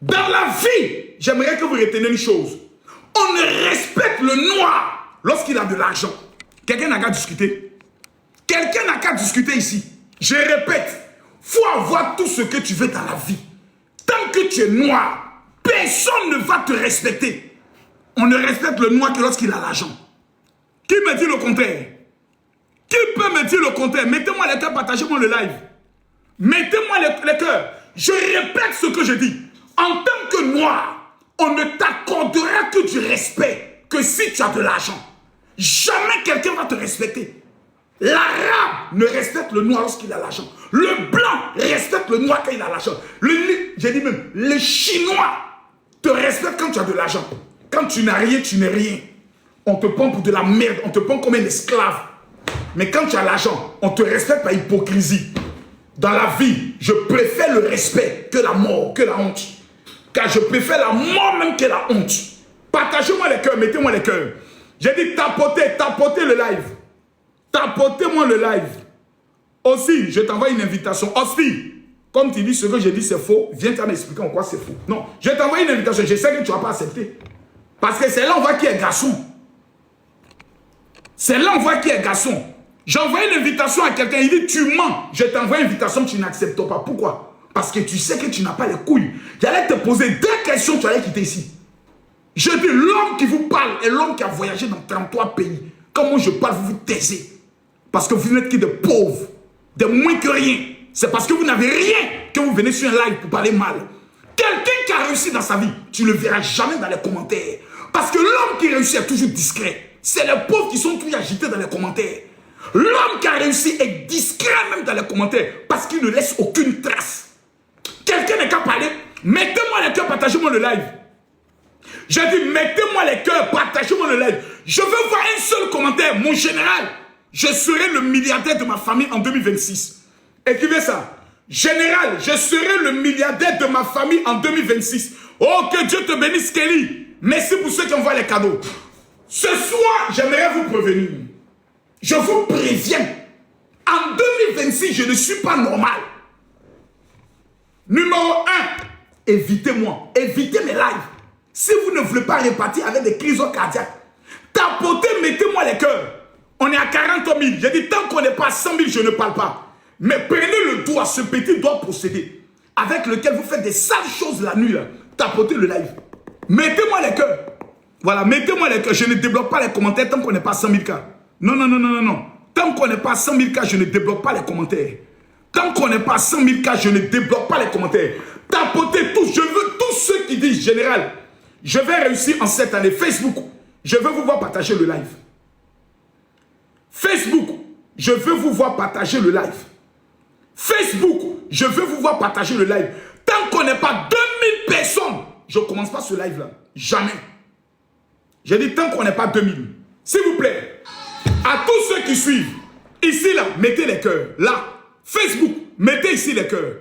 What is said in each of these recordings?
Dans la vie, j'aimerais que vous reteniez une chose. On ne respecte le noir lorsqu'il a de l'argent. Quelqu'un n'a qu'à discuter. Quelqu'un n'a qu'à discuter ici. Je répète, il faut avoir tout ce que tu veux dans la vie. Tant que tu es noir, personne ne va te respecter. On ne respecte le noir que lorsqu'il a l'argent. Qui me dit le contraire? Qui peut me dire le contraire? Mettez-moi les cœurs, partagez-moi le live. Mettez-moi les cœurs. Je répète ce que je dis. En tant que noir, on ne t'accordera que du respect que si tu as de l'argent. Jamais quelqu'un va te respecter. L'arabe ne respecte le noir lorsqu'il a l'argent. Le blanc respecte le noir quand il a l'argent. J'ai dit même, le chinois te respecte quand tu as de l'argent. Quand tu n'as rien, tu n'es rien. On te prend pour de la merde, on te prend comme un esclave. Mais quand tu as l'argent, on te respecte par hypocrisie. Dans la vie, je préfère le respect que la mort, que la honte. Car je préfère la mort même que la honte. Partagez-moi les cœurs, mettez-moi les cœurs. J'ai dit tapotez le live. Tapotez-moi le live. Aussi, je t'envoie une invitation. Aussi, comme tu dis ce que j'ai dit c'est faux, viens m'expliquer en quoi c'est faux. Non, je t'envoie une invitation. Je sais que tu ne vas pas accepter. Parce que c'est là on voit qui est garçon. C'est là on voit qui est garçon. J'envoie une invitation à quelqu'un, il dit tu mens. Je t'envoie une invitation, tu n'acceptes pas. Pourquoi? Parce que tu sais que tu n'as pas les couilles. J'allais te poser 2 questions, tu allais quitter ici. Je dis l'homme qui vous parle est l'homme qui a voyagé dans 33 pays. Comme moi je parle, vous vous taisez. Parce que vous n'êtes que des pauvres, des moins que rien. C'est parce que vous n'avez rien que vous venez sur un live pour parler mal. Quelqu'un qui a réussi dans sa vie, tu ne le verras jamais dans les commentaires. Parce que l'homme qui réussit est toujours discret. C'est les pauvres qui sont tous agités dans les commentaires. L'homme qui a réussi est discret même dans les commentaires parce qu'il ne laisse aucune trace. Quelqu'un n'est qu'à parler. Mettez-moi les cœurs, partagez-moi le live. J'ai dit, mettez-moi les cœurs, partagez-moi le live. Je veux voir un seul commentaire. Mon général, je serai le milliardaire de ma famille en 2026. Écrivez ça. Général, je serai le milliardaire de ma famille en 2026. Oh, que Dieu te bénisse, Kelly. Merci pour ceux qui envoient les cadeaux. Ce soir, j'aimerais vous prévenir. Je vous préviens. En 2026, je ne suis pas normal. Numéro 1, évitez-moi. Évitez mes lives. Si vous ne voulez pas repartir avec des crises cardiaques, tapotez, mettez-moi les cœurs. On est à 40 000. J'ai dit, tant qu'on n'est pas à 100 000, je ne parle pas. Mais prenez le doigt, ce petit doigt procédé, avec lequel vous faites des sales choses la nuit. Là. Tapotez le live. Mettez-moi les cœurs. Voilà, mettez-moi les cœurs. Je ne débloque pas les commentaires tant qu'on n'est pas à 100 000 cas. Non, non, non, non, non, non. Tant qu'on n'est pas à 100 000 cas, je ne débloque pas les commentaires. Tant qu'on n'est pas à 100 000 cas, je ne débloque pas les commentaires. Tapotez tous. Je veux tous ceux qui disent, général, je vais réussir en cette année. Facebook, je veux vous voir partager le live. Facebook, je veux vous voir partager le live. Facebook, je veux vous voir partager le live. Tant qu'on n'est pas 2000 personnes, je ne commence pas ce live-là. Jamais. J'ai dit tant qu'on n'est pas 2000. S'il vous plaît, à tous ceux qui suivent, ici, là, mettez les cœurs. Là, Facebook, mettez ici les cœurs.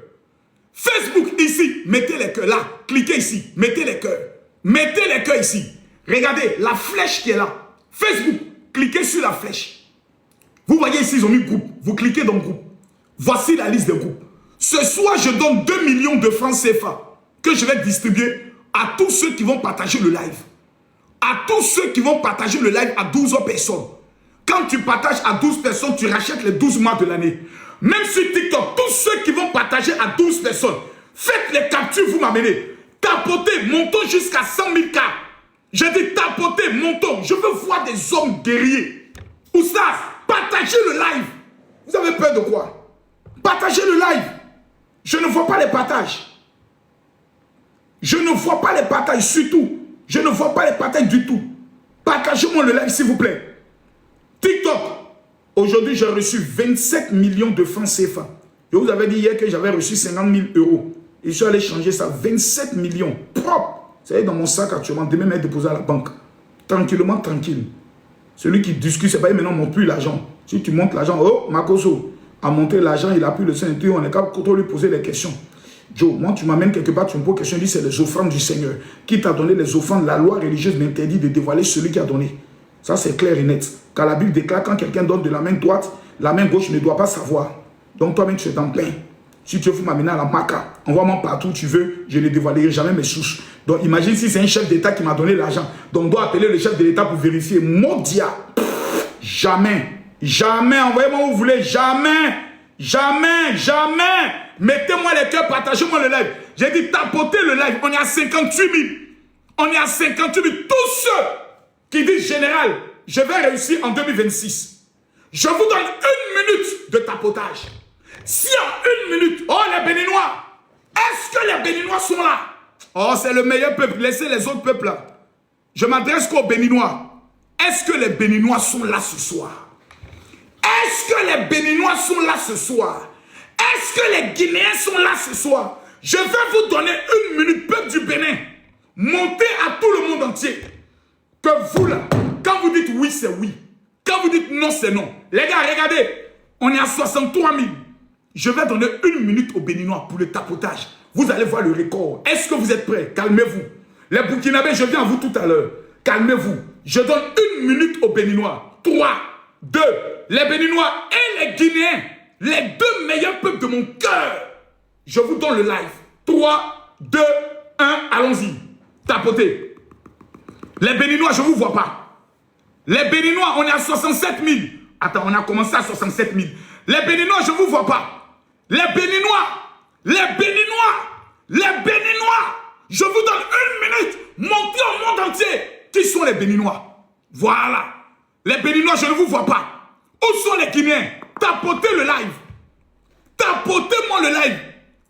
Facebook, ici, mettez les cœurs. Là, cliquez ici, mettez les cœurs. Mettez les cœurs ici. Regardez, la flèche qui est là. Facebook, cliquez sur la flèche. Vous voyez ici, ils ont mis groupe. Vous cliquez dans le groupe. Voici la liste des groupes. Ce soir, je donne 2 millions de francs CFA que je vais distribuer à tous ceux qui vont partager le live. À tous ceux qui vont partager le live à 12 personnes. Quand tu partages à 12 personnes, tu rachètes les 12 mois de l'année. Même sur TikTok, tous ceux qui vont partager à 12 personnes, faites les captures, vous m'amenez. Tapotez, montons jusqu'à 100 000 cas. Je dis tapotez, montons. Je veux voir des hommes guerriers. Oustaz, partagez le live. Vous avez peur de quoi? Partagez le live. Je ne vois pas les partages. Je ne vois pas les partages, surtout. Je ne vois pas les partages du tout. Partagez-moi le live, s'il vous plaît. TikTok. Aujourd'hui, j'ai reçu 27 millions de francs CFA. Je vous avais dit hier que j'avais reçu 50 000 euros. Et je suis allé changer ça. 27 millions. Propre. Ça y est dans mon sac actuellement. Demain, je vais déposer à la banque. Tranquillement, tranquille. Celui qui discute, c'est pas maintenant, on ne monte plus l'argent. Si tu montes l'argent, oh, Makoso a monté l'argent, il a plus le Saint-Esprit, on est capable de lui poser des questions. Joe, moi, tu m'amènes quelque part, tu me poses une question, tu dis c'est les offrandes du Seigneur. Qui t'a donné les offrandes? La loi religieuse m'interdit de dévoiler celui qui a donné. Ça, c'est clair et net. Car la Bible déclare quand quelqu'un donne de la main droite, la main gauche ne doit pas savoir. Donc, toi-même, tu es en plein. Si tu veux m'amener à la Maca, envoie-moi partout où tu veux, je ne dévoilerai jamais mes souches. Donc imagine si c'est un chef d'État qui m'a donné l'argent. Donc on doit appeler le chef de l'État pour vérifier. Mon diable. Jamais. Jamais. Envoyez-moi où vous voulez. Jamais. Jamais. Jamais. Mettez-moi les cœurs, partagez-moi le live. J'ai dit tapotez le live. On est à 58 000. On est à 58 000. Tous ceux qui disent général, je vais réussir en 2026. Je vous donne 1 minute de tapotage. Si en 1 minute, oh les Béninois, est-ce que les Béninois sont là? Oh, c'est le meilleur peuple, laissez les autres peuples là. Je m'adresse qu'aux Béninois. Est-ce que les Béninois sont là ce soir? Est-ce que les Béninois sont là ce soir? Est-ce que les Guinéens sont là ce soir? Je vais vous donner 1 minute, peuple du Bénin. Montez à tout le monde entier. Que vous là, quand vous dites oui, c'est oui. Quand vous dites non, c'est non. Les gars, regardez, on est à 63 000. Je vais donner 1 minute aux Béninois pour le tapotage. Vous allez voir le record. Est-ce que vous êtes prêts? Calmez-vous. Les Burkinabés, je viens à vous tout à l'heure. Calmez-vous. Je donne 1 minute aux Béninois. 3, 2, les Béninois et les Guinéens. Les 2 meilleurs peuples de mon cœur. Je vous donne le live. 3, 2, 1, allons-y. Tapotez. Les Béninois, je ne vous vois pas. Les Béninois, on est à 67 000. Attends, on a commencé à 67 000. Les Béninois, je ne vous vois pas. Les Béninois, les Béninois, les Béninois. Je vous donne 1 minute. Montez au monde entier. Qui sont les Béninois? Voilà. Les Béninois, je ne vous vois pas. Où sont les Guinéens? Tapotez le live. Tapotez-moi le live.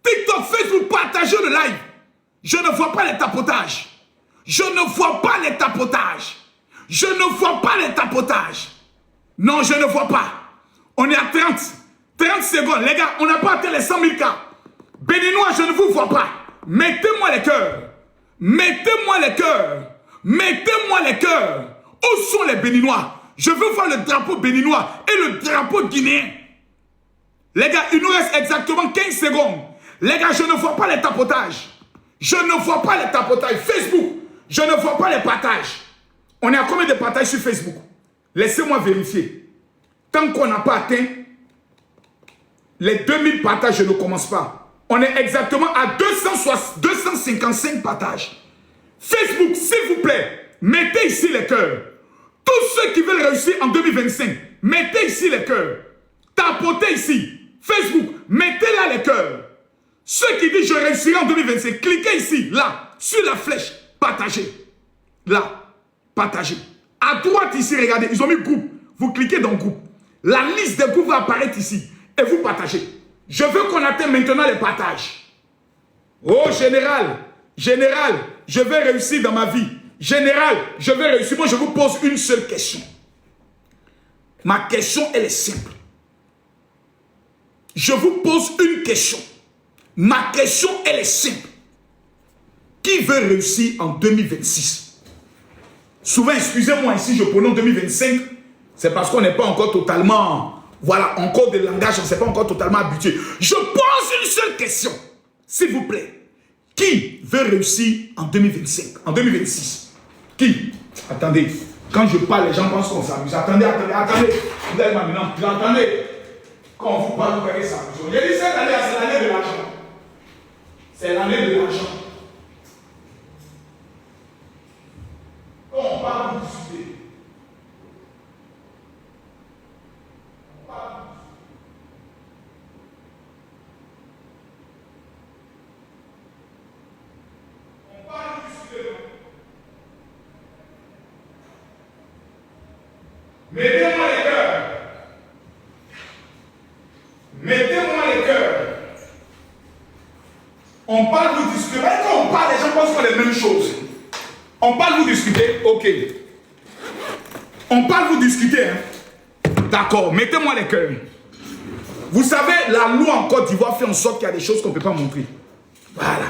TikTok, Facebook, partagez le live. Je ne vois pas les tapotages. Je ne vois pas les tapotages. Je ne vois pas les tapotages. Non, je ne vois pas. On est à 30 secondes. Les gars, on n'a pas atteint les 100 000 cas. Béninois, je ne vous vois pas. Mettez-moi les cœurs. Mettez-moi les cœurs. Mettez-moi les cœurs. Où sont les Béninois? Je veux voir le drapeau béninois et le drapeau guinéen. Les gars, il nous reste exactement 15 secondes. Les gars, je ne vois pas les tapotages. Je ne vois pas les tapotages. Facebook, je ne vois pas les partages. On est à combien de partages sur Facebook? Laissez-moi vérifier. Tant qu'on n'a pas atteint les 2000 partages, je ne commence pas. On est exactement à 255 partages. Facebook, s'il vous plaît, mettez ici les cœurs. Tous ceux qui veulent réussir en 2025, mettez ici les cœurs. Tapotez ici. Facebook, mettez là les cœurs. Ceux qui disent je réussirai en 2025, cliquez ici, là, sur la flèche, partagez. Là, partagez. À droite ici, regardez, ils ont mis groupe. Vous cliquez dans groupe. La liste des groupes va apparaître ici. Et vous partagez. Je veux qu'on atteigne maintenant les partages. Oh, général, général, je vais réussir dans ma vie. Général, je vais réussir. Moi, je vous pose une seule question. Ma question, elle est simple. Je vous pose une question. Ma question, elle est simple. Qui veut réussir en 2026? Souvent, excusez-moi, ici, je prononce 2025. C'est parce qu'on n'est pas encore totalement... Voilà, encore des langages, on ne s'est pas encore totalement habitué. Je pose une seule question. S'il vous plaît. Qui veut réussir en 2025, en 2026? Qui? Attendez. Quand je parle, les gens pensent qu'on s'amuse. Attendez. Vous allez maintenant. Attendez. Quand on vous parle, vous voyez ça. J'ai dit cette année, c'est l'année de l'argent. C'est l'année de l'argent. Quand on parle, vous discutez. Mettez-moi les cœurs. Mettez-moi les cœurs. On parle, vous discutez. Quand on parle, les gens pensent qu'on est les mêmes choses. On parle, vous discutez. Ok. On parle, vous discutez. Hein? D'accord. Mettez-moi les cœurs. Vous savez, la loi en Côte d'Ivoire fait en sorte qu'il y a des choses qu'on ne peut pas montrer. Voilà.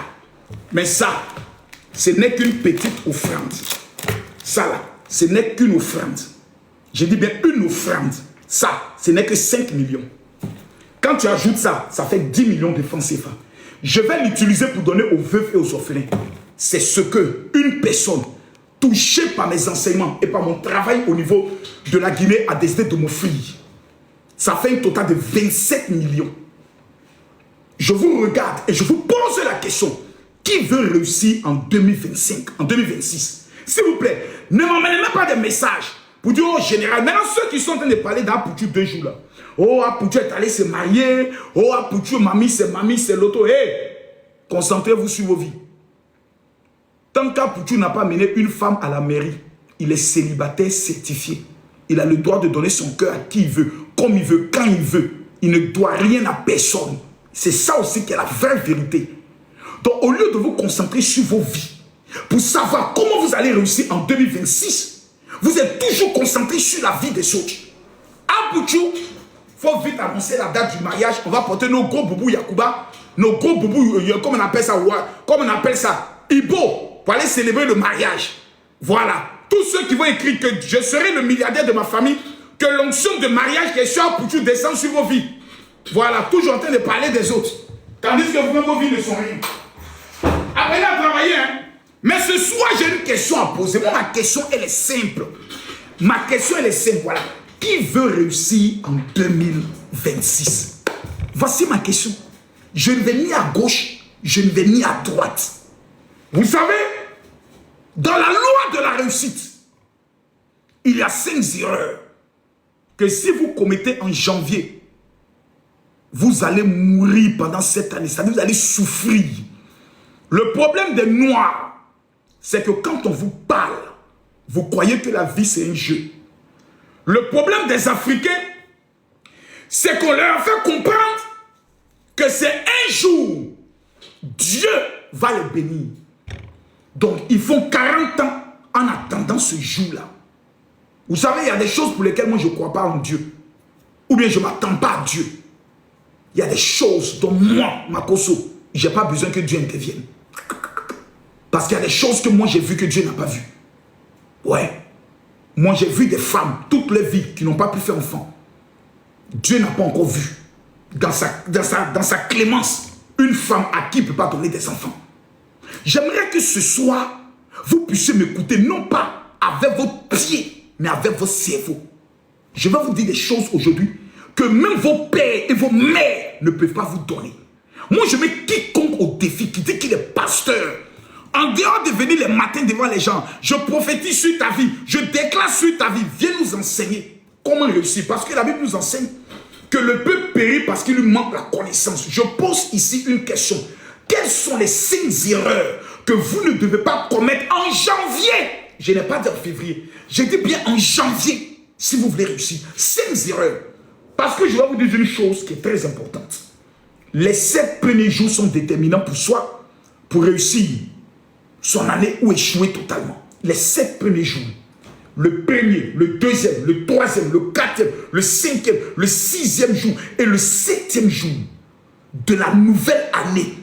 Mais ça, ce n'est qu'une petite offrande. Ça là, ce n'est qu'une offrande. Je dis bien une offrande. Ça, ce n'est que 5 millions. Quand tu ajoutes ça, ça fait 10 millions de francs CFA. Je vais l'utiliser pour donner aux veuves et aux orphelins. C'est ce que une personne touchée par mes enseignements et par mon travail au niveau de la Guinée a décidé de m'offrir. Ça fait un total de 27 millions. je vous regarde et je vous pose la question. Qui veut réussir en 2025, en 2026? S'il vous plaît, ne m'emmenez même pas des messages pour dire au général. Maintenant, ceux qui sont en train de parler d'Apoutu 2 jours là. Oh, Apoutu est allé se marier. Oh, Apoutu, mamie, c'est l'auto. Hé, concentrez-vous sur vos vies. Tant qu'Apoutu n'a pas mené une femme à la mairie, il est célibataire certifié. Il a le droit de donner son cœur à qui il veut, comme il veut, quand il veut. Il ne doit rien à personne. C'est ça aussi qui est la vraie vérité. Donc, au lieu de vous concentrer sur vos vies, pour savoir comment vous allez réussir en 2026, vous êtes toujours concentré sur la vie des autres. Apoutu, il faut vite annoncer la date du mariage. On va porter nos gros boubous Yakuba, nos gros boubous, comme on appelle ça, Ibo, pour aller célébrer le mariage. Voilà. Tous ceux qui vont écrire que je serai le milliardaire de ma famille, que l'onction de mariage qui est sur Apoutu descend sur vos vies. Voilà, toujours en train de parler des autres. Tandis que vous-même, vos vies ne sont rien. Apprenez à travailler, hein. Mais ce soir, j'ai une question à poser. Moi, ma question, elle est simple. Ma question, elle est simple, voilà. Qui veut réussir en 2026? Voici ma question. Je ne vais ni à gauche, je ne vais ni à droite. Vous savez, dans la loi de la réussite, il y a 5 erreurs que si vous commettez en janvier, vous allez mourir pendant cette année. C'est-à-dire vous allez souffrir. Le problème des Noirs, c'est que quand on vous parle, vous croyez que la vie c'est un jeu. Le problème des Africains, c'est qu'on leur fait comprendre que c'est un jour, Dieu va les bénir. Donc ils font 40 ans en attendant ce jour-là. Vous savez, il y a des choses pour lesquelles moi je ne crois pas en Dieu. Ou bien je ne m'attends pas à Dieu. Il y a des choses dont moi, Makosso, je n'ai pas besoin que Dieu intervienne. Parce qu'il y a des choses que moi j'ai vu que Dieu n'a pas vu. Ouais. Moi j'ai vu des femmes, toute leur vie, qui n'ont pas pu faire enfant. Dieu n'a pas encore vu. Dans sa clémence, une femme à qui il ne peut pas donner des enfants. J'aimerais que ce soir, vous puissiez m'écouter, non pas avec votre pied, mais avec votre cerveau. Je vais vous dire des choses aujourd'hui que même vos pères et vos mères ne peuvent pas vous donner. Moi, je mets quiconque au défi qui dit qu'il est pasteur. En dehors de venir les matins devant les gens, je prophétise sur ta vie, je déclare sur ta vie. Viens nous enseigner comment réussir. Parce que la Bible nous enseigne que le peuple périt parce qu'il lui manque la connaissance. Je pose ici une question. Quelles sont les 5 erreurs que vous ne devez pas commettre en janvier? Je n'ai pas dit en février. J'ai dit bien en janvier, si vous voulez réussir. 5 erreurs. Parce que je vais vous dire une chose qui est très importante. Les 7 premiers jours sont déterminants pour soi, pour réussir son année ou échouer totalement. Les 7 premiers jours. Le premier, le deuxième, le troisième, le quatrième, le cinquième, le 6e jour et le 7e jour de la nouvelle année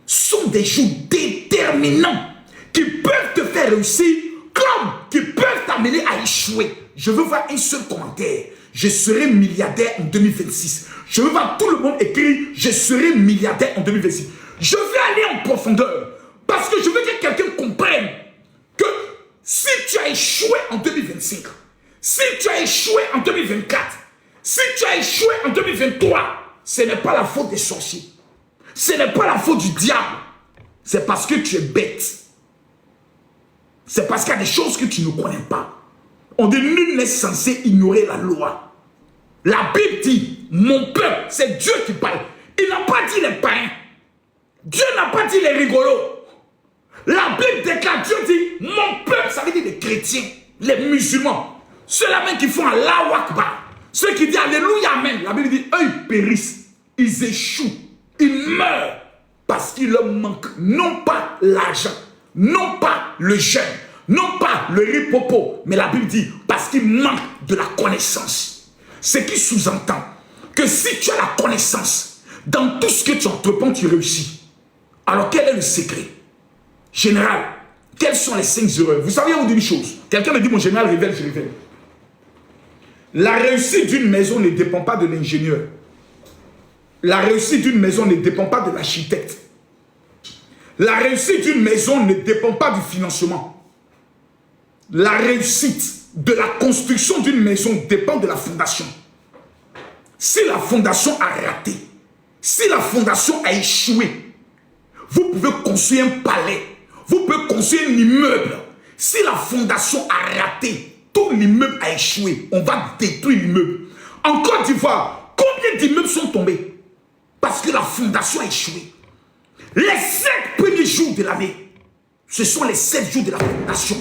sont des jours déterminants qui peuvent te faire réussir comme qui peuvent t'amener à échouer. Je veux voir un seul commentaire. Je serai milliardaire en 2026. Je veux voir tout le monde écrire « Je serai milliardaire en 2026 ». Je vais aller en profondeur parce que je veux que quelqu'un comprenne que si tu as échoué en 2025, si tu as échoué en 2024, si tu as échoué en 2023, ce n'est pas la faute des sorciers. Ce n'est pas la faute du diable. C'est parce que tu es bête. C'est parce qu'il y a des choses que tu ne connais pas. On dit nul n'est censé ignorer la loi. La Bible dit, mon peuple, c'est Dieu qui parle. Il n'a pas dit les païens. Dieu n'a pas dit les rigolos. La Bible déclare, Dieu dit, mon peuple, ça veut dire les chrétiens, les musulmans. Ceux-là même qui font Allahu Akbar. Ceux qui disent Alléluia, Amen. La Bible dit, eux, ils périssent, ils échouent, ils meurent. Parce qu'il leur manque non pas l'argent, non pas le jeûne, non pas le ripopo, mais la Bible dit parce qu'il manque de la connaissance. Ce qui sous-entend que si tu as la connaissance, dans tout ce que tu entreprends, tu réussis. Alors quel est le secret? Général, quelles sont les 5 erreurs? Vous savez, vous dire une chose. Quelqu'un me dit, mon général, révèle, je révèle. La réussite d'une maison ne dépend pas de l'ingénieur. La réussite d'une maison ne dépend pas de l'architecte. La réussite d'une maison ne dépend pas du financement. La réussite de la construction d'une maison dépend de la fondation. Si la fondation a raté, Si la fondation a échoué, vous pouvez construire un palais, vous pouvez construire un immeuble. Si la fondation a raté, tout l'immeuble a échoué, on va détruire l'immeuble. En Côte d'Ivoire, combien d'immeubles sont tombés? Parce que la fondation a échoué. Les 7 premiers jours de l'année, ce sont les 7 jours de la fondation.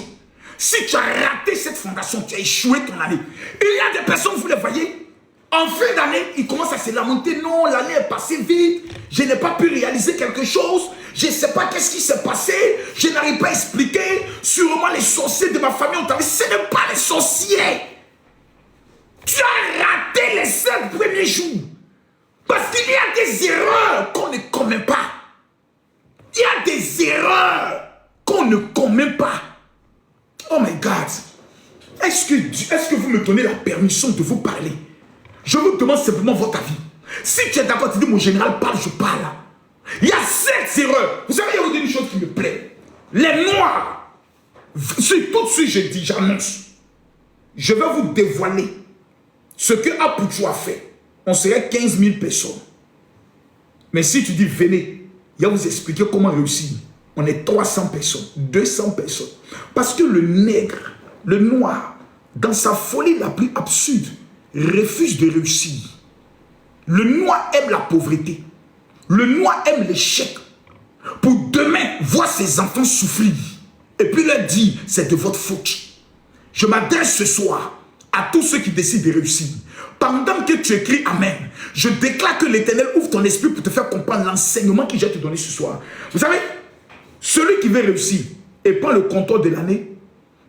Si tu as raté cette fondation, tu as échoué ton année. Il y a des personnes, vous les voyez, en fin d'année, ils commencent à se lamenter. Non, l'année est passée vite, je n'ai pas pu réaliser quelque chose, je ne sais pas qu'est-ce qui s'est passé, je n'arrive pas à expliquer. Sûrement les sorciers de ma famille ont travaillé. Ce n'est pas les sorciers. Tu as raté les 7 premiers jours. Parce qu'il y a des erreurs qu'on ne commet pas. Il y a des erreurs qu'on ne commet pas. Oh my God. Est-ce que vous me donnez la permission de vous parler? Je vous demande simplement votre avis. Si tu es d'accord, tu dis mon général parle, je parle. Il y a 7 erreurs. Vous savez, il y a une chose qui me plaît. Les noirs. Tout de suite, je dis, j'annonce. Je vais vous dévoiler ce que Apouchou a fait. On serait 15 000 personnes. Mais si tu dis venez, il va vous expliquer comment réussir. On est 300 personnes, 200 personnes. Parce que le nègre, le noir, dans sa folie la plus absurde, refuse de réussir. Le noir aime la pauvreté. Le noir aime l'échec. Pour demain, voir ses enfants souffrir. Et puis leur dire, c'est de votre faute. Je m'adresse ce soir à tous ceux qui décident de réussir. Pendant que tu écris Amen, je déclare que l'Éternel ouvre ton esprit pour te faire comprendre l'enseignement que j'ai te donné ce soir. Vous savez, celui qui veut réussir et prend le contrôle de l'année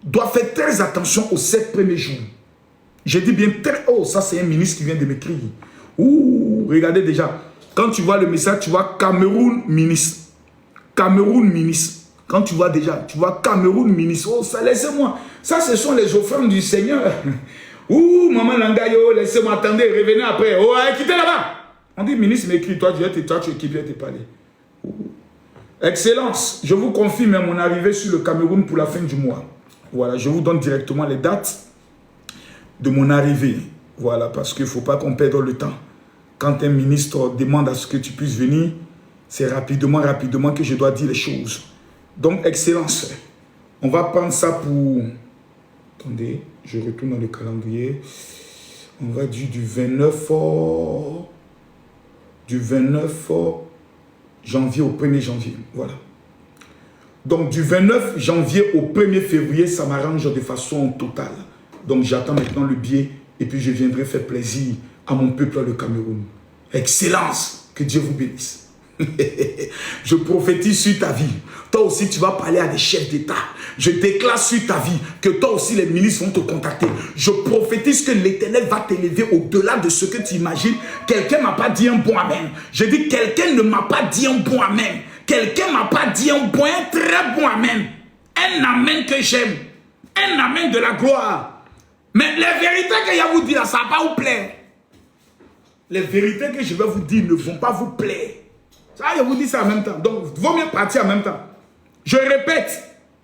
doit faire très attention aux 7 premiers jours. Je dis bien très... Oh, ça c'est un ministre qui vient de m'écrire. Ouh, regardez déjà. Quand tu vois le message, tu vois Cameroun ministre. Cameroun ministre. Quand tu vois déjà, tu vois Cameroun ministre. Oh, ça, laissez-moi. Ça, ce sont les offrandes du Seigneur. Ouh, maman Langayo, laissez-moi attendre, revenez après. Oh, quittez là-bas. On dit, ministre m'écrit, toi tu es qui viens te parler. Ouh. Excellence, je vous confirme mon arrivée sur le Cameroun pour la fin du mois. Voilà, je vous donne directement les dates de mon arrivée. Voilà, parce qu'il ne faut pas qu'on perde le temps. Quand un ministre demande à ce que tu puisses venir, c'est rapidement que je dois dire les choses. Donc, Excellence, on va prendre ça pour... Attendez, je retourne dans le calendrier. On va dire du 29 janvier au 1er janvier. Voilà. Donc, du 29 janvier au 1er février, ça m'arrange de façon totale. Donc, j'attends maintenant le billet et puis je viendrai faire plaisir à mon peuple, le Cameroun. Excellence, que Dieu vous bénisse. Je prophétise sur ta vie. Toi aussi, tu vas parler à des chefs d'État. Je déclare sur ta vie que toi aussi, les ministres vont te contacter. Je prophétise que l'Éternel va t'élever au-delà de ce que tu imagines. Quelqu'un ne m'a pas dit un bon amen. Je dis, quelqu'un ne m'a pas dit un bon amen. Quelqu'un ne m'a pas dit un très bon amen. Un amen que j'aime. Un amen de la gloire. Mais les vérités que je vous dis là, ça ne va pas vous plaire. Les vérités que je vais vous dire ne vont pas vous plaire. Ça, je vous dis ça en même temps. Donc, il vaut mieux partir en même temps. Je répète,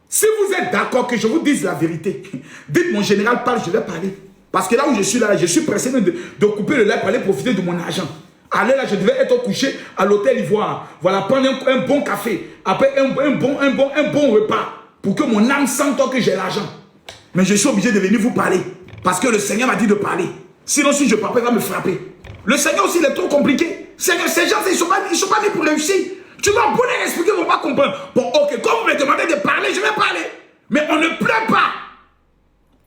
si vous êtes d'accord que je vous dise la vérité, dites mon général parle, je vais parler. Parce que là où je suis là, je suis pressé de couper le live pour aller profiter de mon argent. Allez là, je devais être couché à l'hôtel Ivoire. Voilà, prendre un bon café. Après un bon repas. Pour que mon âme sente que j'ai l'argent. Mais je suis obligé de venir vous parler. Parce que le Seigneur m'a dit de parler. Sinon, si je ne parle pas, il va me frapper. Le Seigneur aussi, il est trop compliqué. Seigneur, ces gens, ils ne sont pas nés pour réussir. Tu vas bon les expliquer, ils ne vont pas comprendre. Bon, ok, quand vous me demandez de parler, je vais parler. Mais on ne pleure pas.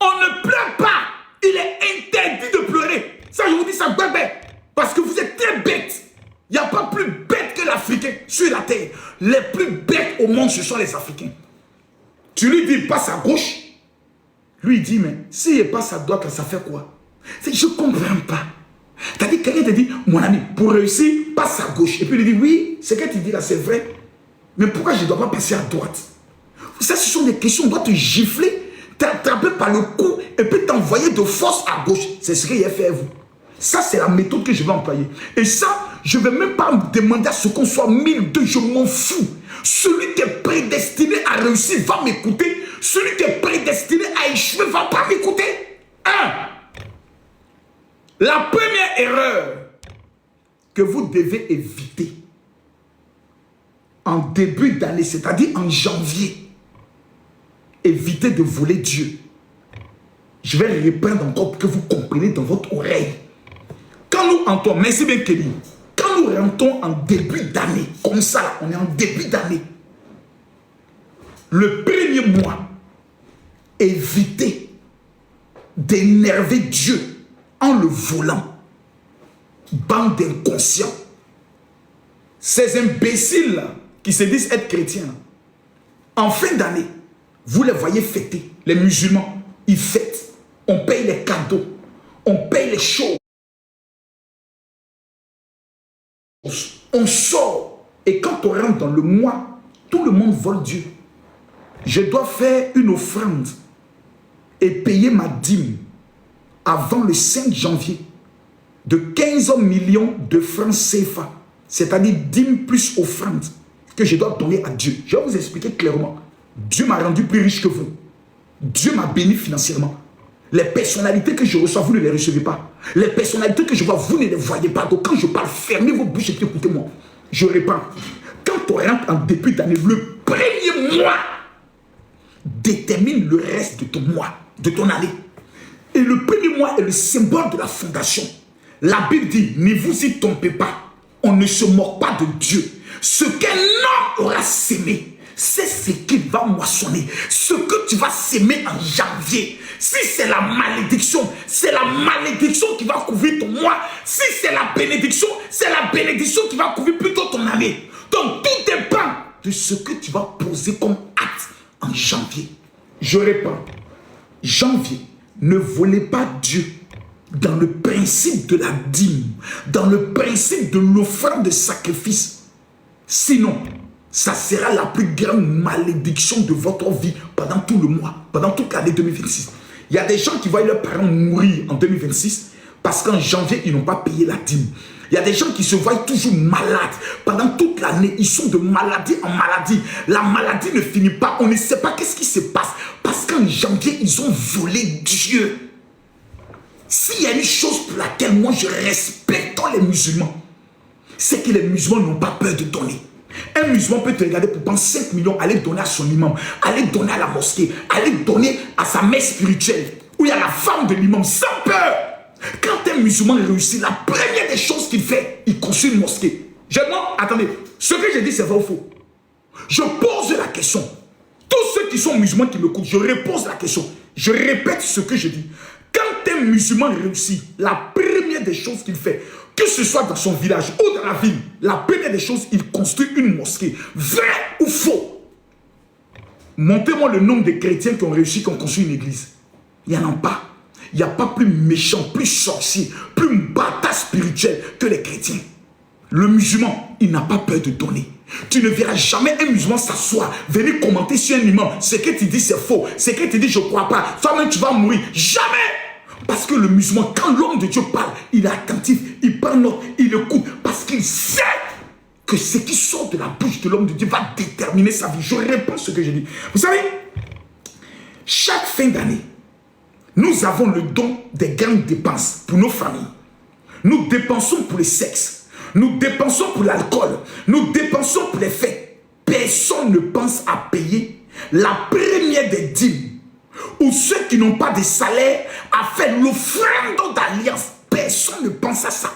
On ne pleure pas. Il est interdit de pleurer. Ça, je vous dis ça, bébé. Parce que vous êtes très bêtes. Il n'y a pas plus bête que l'Africain sur la terre. Les plus bêtes au monde, ce sont les Africains. Tu lui dis, passe à gauche. Lui, il dit, mais s'il passe à droite, ça fait quoi? Je ne comprends pas. C'est-à-dire, quelqu'un te dit, mon ami, pour réussir, passe à gauche. Et puis il dit, oui, ce que tu dis là, c'est vrai. Mais pourquoi je ne dois pas passer à droite? Ça, ce sont des questions. On doit te gifler, t'attraper par le cou et puis t'envoyer de force à gauche. C'est ce qu'il a fait à vous. Ça, c'est la méthode que je vais employer. Et ça, je ne vais même pas me demander à ce qu'on soit 1002. Je m'en fous. Celui qui est prédestiné à réussir va m'écouter. Celui qui est prédestiné à échouer ne va pas m'écouter. La première erreur que vous devez éviter en début d'année, c'est-à-dire en janvier. Évitez de voler Dieu. Je vais répondre encore pour que vous compreniez dans votre oreille. Quand nous entrons, merci bien Kelly, quand nous rentrons en début d'année, comme ça, on est en début d'année, le premier mois, évitez d'énerver Dieu en le volant. Bande d'inconscients. Ces imbéciles là, qui se disent être chrétiens, en fin d'année, vous les voyez fêter. Les musulmans, ils fêtent. On paye les cadeaux. On paye les choses. On sort. Et quand on rentre dans le mois, tout le monde vole Dieu. Je dois faire une offrande et payer ma dîme avant le 5 janvier de 15 millions de francs CFA. C'est-à-dire dîme plus offrande que je dois donner à Dieu. Je vais vous expliquer clairement. Dieu m'a rendu plus riche que vous. Dieu m'a béni financièrement. Les personnalités que je reçois, vous ne les recevez pas. Les personnalités que je vois, vous ne les voyez pas. Donc quand je parle, fermez vos bouches et écoutez-moi. Je réponds. Quand on rentre en début d'année, le premier mois détermine le reste de ton mois, de ton année. Et le premier mois est le symbole de la fondation. La Bible dit, ne vous y trompez pas. On ne se moque pas de Dieu. Ce qu'un homme aura sémé, c'est ce qu'il va moissonner. Ce que tu vas s'aimer en janvier, si c'est la malédiction, c'est la malédiction qui va couvrir ton mois. Si c'est la bénédiction qui va couvrir plutôt ton année. Donc tout dépend de ce que tu vas poser comme acte en janvier. Je réponds, janvier, ne volez pas Dieu dans le principe de la dîme, dans le principe de l'offrande de sacrifice. Sinon, ça sera la plus grande malédiction de votre vie pendant tout le mois, pendant toute l'année 2026. Il y a des gens qui voient leurs parents mourir en 2026 parce qu'en janvier, ils n'ont pas payé la dîme. Il y a des gens qui se voient toujours malades. Pendant toute l'année, ils sont de maladie en maladie. La maladie ne finit pas. On ne sait pas qu'est-ce qui se passe. Parce qu'en janvier, ils ont volé Dieu. S'il y a une chose pour laquelle moi je respecte les musulmans, c'est que les musulmans n'ont pas peur de donner. Un musulman peut te regarder pour prendre 5 millions, aller donner à son imam, aller donner à la mosquée, aller donner à sa mère spirituelle, ou il y a la femme de l'imam, sans peur. Quand un musulman réussit, la première des choses qu'il fait, il construit une mosquée. Attendez, ce que j'ai dit, c'est vrai ou faux? Je pose la question. Tous ceux qui sont musulmans qui m'écoutent, je repose la question. Je répète ce que je dis. Quand un musulman réussit, la première des choses qu'il fait, que ce soit dans son village ou dans la ville, la première des choses, il construit une mosquée. Vrai ou faux? Montrez-moi le nombre de chrétiens qui ont réussi, qui ont construit une église. Il n'y en a pas. Il n'y a pas plus méchant, plus sorcier, plus bâtard spirituel que les chrétiens. Le musulman, il n'a pas peur de donner. Tu ne verras jamais un musulman s'asseoir, venir commenter sur un imam. Ce que tu dis, c'est faux. Ce que tu dis, je ne crois pas. Toi-même, tu vas mourir. Jamais! Parce que le musulman, quand l'homme de Dieu parle, il est attentif, il prend note, il écoute. Parce qu'il sait que ce qui sort de la bouche de l'homme de Dieu va déterminer sa vie. Je réponds à ce que je dis. Vous savez, chaque fin d'année, nous avons le don des grandes dépenses pour nos familles. Nous dépensons pour le sexe. Nous dépensons pour l'alcool. Nous dépensons pour les fêtes. Personne ne pense à payer la première des dîmes. Ou ceux qui n'ont pas de salaire à faire l'offrande d'alliance. Personne ne pense à ça.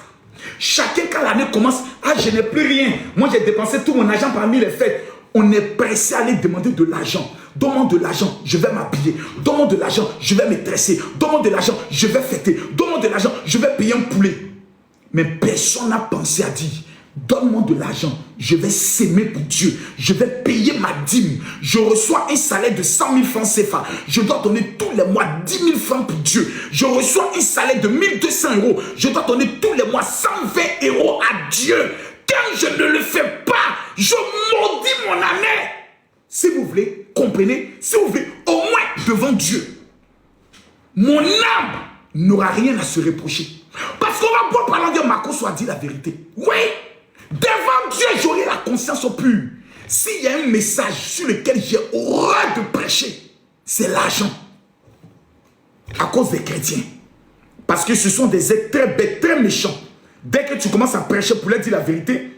Chacun, quand l'année commence, ah, je n'ai plus rien. Moi, j'ai dépensé tout mon argent parmi les fêtes. On est pressé à aller demander de l'argent. Donne-moi de l'argent, je vais m'habiller. Donne-moi de l'argent, je vais me dresser. Donne-moi de l'argent, je vais fêter. Donne-moi de l'argent, je vais payer un poulet. Mais personne n'a pensé à dire, donne-moi de l'argent, je vais s'aimer pour Dieu. Je vais payer ma dîme. Je reçois un salaire de 100 000 francs CFA. Je dois donner tous les mois 10 000 francs pour Dieu. Je reçois un salaire de 1200 euros. Je dois donner tous les mois 120 euros à Dieu. Quand je ne le fais pas, je maudis mon année. Si vous voulez, comprenez, si vous voulez, au moins devant Dieu, mon âme n'aura rien à se reprocher. Parce qu'on va pouvoir parler de Marco soit dit la vérité. Oui, devant Dieu, j'aurai la conscience pure. S'il y a un message sur lequel j'ai horreur de prêcher, c'est l'argent. À cause des chrétiens. Parce que ce sont des êtres très bêtes, très méchants. Dès que tu commences à prêcher pour leur dire la vérité,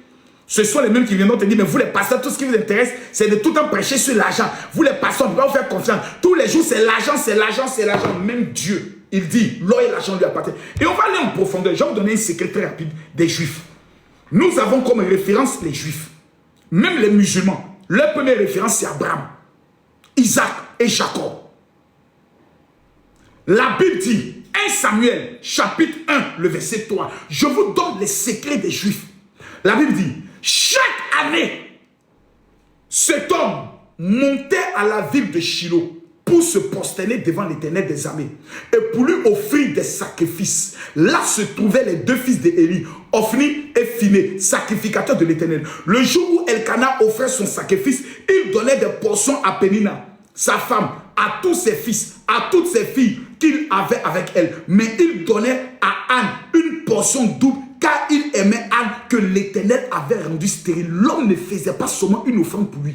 ce sont les mêmes qui viendront te dire, mais vous les pasteurs, tout ce qui vous intéresse, c'est de tout le temps prêcher sur l'argent. Vous les pasteurs, on ne peut pas vous faire confiance. Tous les jours, c'est l'argent, c'est l'argent, c'est l'argent. Même Dieu, il dit, l'or et l'argent lui appartiennent. Et on va aller en profondeur. Je vais vous donner un secret très rapide des Juifs. Nous avons comme référence les Juifs. Même les musulmans. Leur première référence, c'est Abraham, Isaac et Jacob. La Bible dit, 1 Samuel, chapitre 1, le verset 3. Je vous donne les secrets des Juifs. La Bible dit, chaque année, cet homme montait à la ville de Shiloh pour se prosterner devant l'Éternel des armées et pour lui offrir des sacrifices. Là se trouvaient les deux fils d'Élie, Ophni et Phiné, sacrificateurs de l'Éternel. Le jour où Elkana offrait son sacrifice, il donnait des portions à Pénina, sa femme, à tous ses fils, à toutes ses filles qu'il avait avec elle. Mais il donnait à Anne une portion double, car il aimait Anne que l'Éternel avait rendue stérile. L'homme ne faisait pas seulement une offrande pour lui.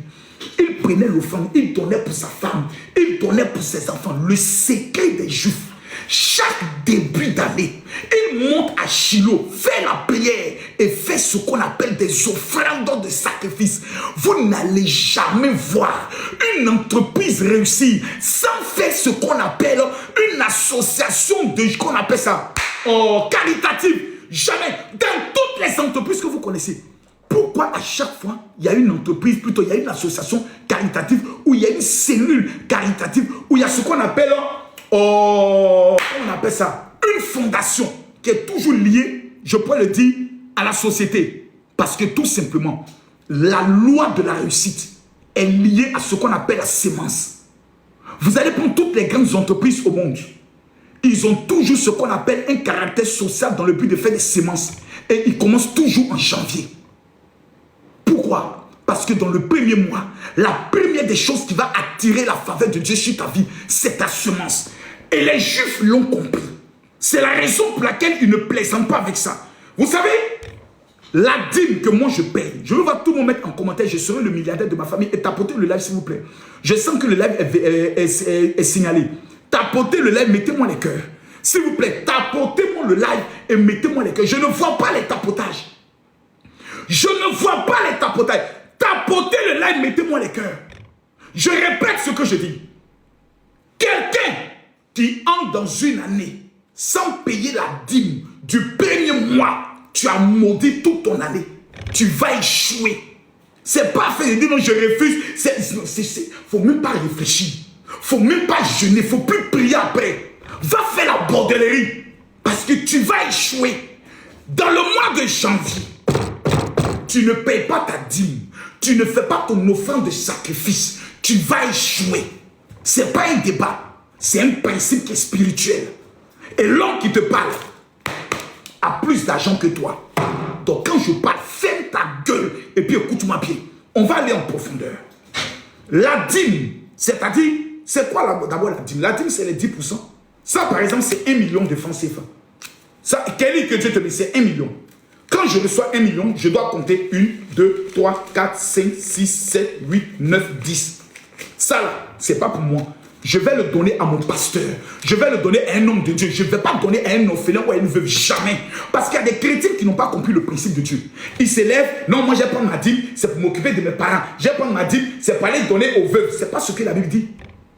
Il prenait l'offrande, il donnait pour sa femme, il donnait pour ses enfants. Le secret des Juifs, chaque début d'année, il monte à Shiloh, fait la prière et fait ce qu'on appelle des offrandes de sacrifice. Vous n'allez jamais voir une entreprise réussir sans faire ce qu'on appelle une association de, qu'on appelle ça, caritative. Jamais. Dans toutes les entreprises que vous connaissez. Pourquoi à chaque fois, il y a une entreprise, plutôt il y a une association caritative, ou il y a une cellule caritative, où il y a ce qu'on appelle, on appelle ça, une fondation qui est toujours liée, je pourrais le dire, à la société. Parce que tout simplement, la loi de la réussite est liée à ce qu'on appelle la sémence. Vous allez prendre toutes les grandes entreprises au monde. Ils ont toujours ce qu'on appelle un caractère social dans le but de faire des semences. Et ils commencent toujours en janvier. Pourquoi? Parce que dans le premier mois, la première des choses qui va attirer la faveur de Dieu sur ta vie, c'est ta semence. Et les Juifs l'ont compris. C'est la raison pour laquelle ils ne plaisantent pas avec ça. Vous savez, la dîme que moi je paye, je veux voir tout le monde mettre en commentaire, je serai le milliardaire de ma famille, et tapotez le live s'il vous plaît. Je sens que le live est signalé. Tapotez le live, mettez-moi les cœurs. S'il vous plaît, tapotez-moi le live et mettez-moi les cœurs. Je ne vois pas les tapotages. Je ne vois pas les tapotages. Tapotez le live, mettez-moi les cœurs. Je répète ce que je dis. Quelqu'un qui entre dans une année sans payer la dîme du premier mois, tu as maudit toute ton année. Tu vas échouer. C'est pas fait de dire non, je refuse. Il ne faut même pas réfléchir. Faut même pas jeûner, faut plus prier après. Va faire la bordellerie parce que tu vas échouer. Dans le mois de janvier, tu ne payes pas ta dîme, tu ne fais pas ton offrande de sacrifice, tu vas échouer. C'est pas un débat, c'est un principe qui est spirituel. Et l'homme qui te parle a plus d'argent que toi. Donc quand je parle, ferme ta gueule et puis écoute-moi bien. On va aller en profondeur. La dîme, c'est-à-dire, c'est quoi d'abord la dîme? La dîme, c'est les 10%. Ça, par exemple, c'est 1 million de francs CFA. Ça, quel que Dieu te met, c'est 1 million. Quand je reçois 1 million, je dois compter 1, 2, 3, 4, 5, 6, 7, 8, 9, 10. Ça, là, c'est pas pour moi. Je vais le donner à mon pasteur. Je vais le donner à un homme de Dieu. Je ne vais pas donner à un orphelin ou à une veuve. Jamais. Parce qu'il y a des chrétiens qui n'ont pas compris le principe de Dieu. Ils s'élèvent. Non, moi, je vais prendre ma dîme. C'est pour m'occuper de mes parents. Je vais prendre ma dîme. C'est pour aller donner aux veuves. Ce n'est pas ce que la Bible dit.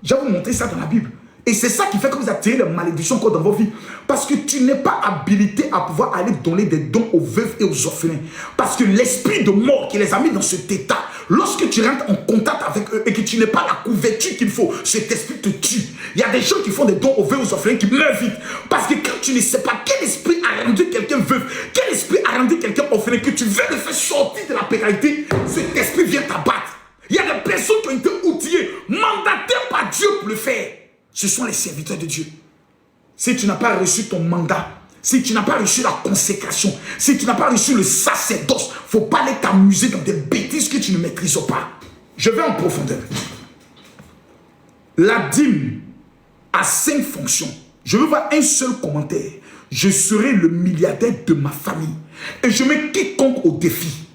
Je vais vous montrer ça dans la Bible. Et c'est ça qui fait que vous attirez les malédictions encore dans vos vies. Parce que tu n'es pas habilité à pouvoir aller donner des dons aux veuves et aux orphelins. Parce que l'esprit de mort qui les a mis dans cet état, lorsque tu rentres en contact avec eux et que tu n'es pas la couverture qu'il faut, cet esprit te tue. Il y a des gens qui font des dons aux veuves et aux orphelins qui meurent vite. Parce que quand tu ne sais pas quel esprit a rendu quelqu'un veuve, quel esprit a rendu quelqu'un orphelin, que tu veux le faire sortir de la précarité, cet esprit vient t'abattre. Il y a des personnes qui ont été outillées, mandatées par Dieu pour le faire. Ce sont les serviteurs de Dieu. Si tu n'as pas reçu ton mandat, si tu n'as pas reçu la consécration, si tu n'as pas reçu le sacerdoce, il ne faut pas aller t'amuser dans des bêtises que tu ne maîtrises pas. Je vais en profondeur. La dîme a 5 fonctions. Je veux voir un seul commentaire. Je serai le milliardaire de ma famille. Et je mets quiconque au défi.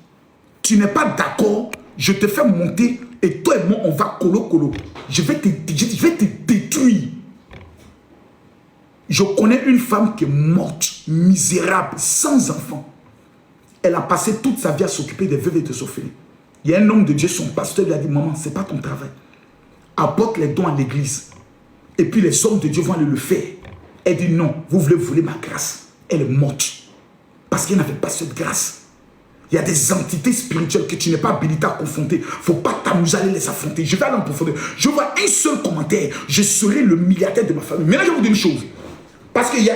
Tu n'es pas d'accord, je te fais monter et toi et moi, on va colo. Je vais te détruire. Je connais une femme qui est morte. misérable, sans enfant. Elle a passé toute sa vie à s'occuper des veuves et des orphelins. Il y a un homme de Dieu, son pasteur lui a dit, maman, ce n'est pas ton travail. Apporte les dons à l'église. Et puis les hommes de Dieu vont aller le faire. Elle dit, non, vous voulez voler ma grâce. Elle est morte. Parce qu'elle n'avait pas cette grâce. Il y a des entités spirituelles que tu n'es pas habilité à confronter. Il ne faut pas t'amuser à les affronter. Je vais aller en profondeur. Je vois un seul commentaire. Je serai le milliardaire de ma famille. Maintenant, je vais vous dire une chose. Parce que s'il y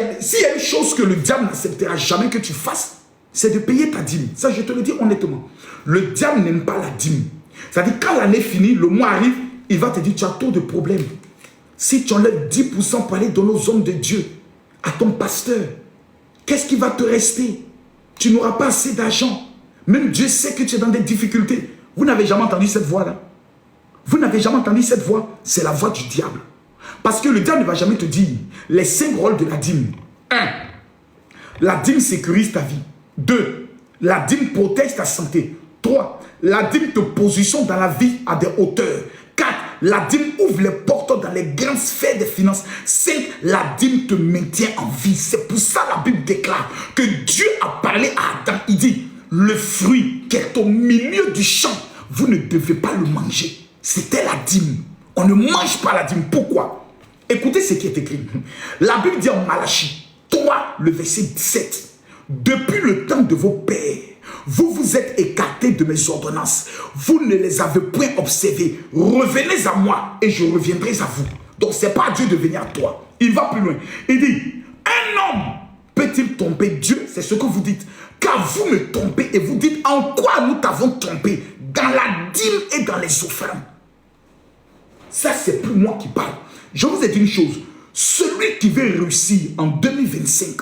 a une chose que le diable n'acceptera jamais que tu fasses, c'est de payer ta dîme. Ça, je te le dis honnêtement. Le diable n'aime pas la dîme. C'est-à-dire, quand l'année finit, le mois arrive, il va te dire, tu as trop de problèmes. Si tu enlèves 10% pour aller donner aux hommes de Dieu, à ton pasteur, qu'est-ce qui va te rester? Tu n'auras pas assez d'argent. Même Dieu sait que tu es dans des difficultés. Vous n'avez jamais entendu cette voix-là? Vous n'avez jamais entendu cette voix? C'est la voix du diable. Parce que le diable ne va jamais te dire les 5 rôles de la dîme. 1. La dîme sécurise ta vie. 2. La dîme protège ta santé. 3. La dîme te positionne dans la vie à des hauteurs. 4. La dîme ouvre les portes dans les grandes sphères des finances. 5. La dîme te maintient en vie. C'est pour ça la Bible déclare que Dieu a parlé à Adam. Il dit, le fruit qui est au milieu du champ, vous ne devez pas le manger. C'était la dîme. On ne mange pas la dîme. Pourquoi? Écoutez ce qui est écrit. La Bible dit en Malachie 3, le verset 17. Depuis le temps de vos pères, vous vous êtes écartés de mes ordonnances. Vous ne les avez point observées. Revenez à moi et je reviendrai à vous. Donc ce n'est pas à Dieu de venir à toi. Il va plus loin. Il dit, un homme peut-il tromper Dieu? C'est ce que vous dites. Car vous me trompez et vous dites, en quoi nous t'avons trompé? Dans la dîme et dans les offrandes. Ça, c'est plus moi qui parle. Je vous ai dit une chose. Celui qui veut réussir en 2025,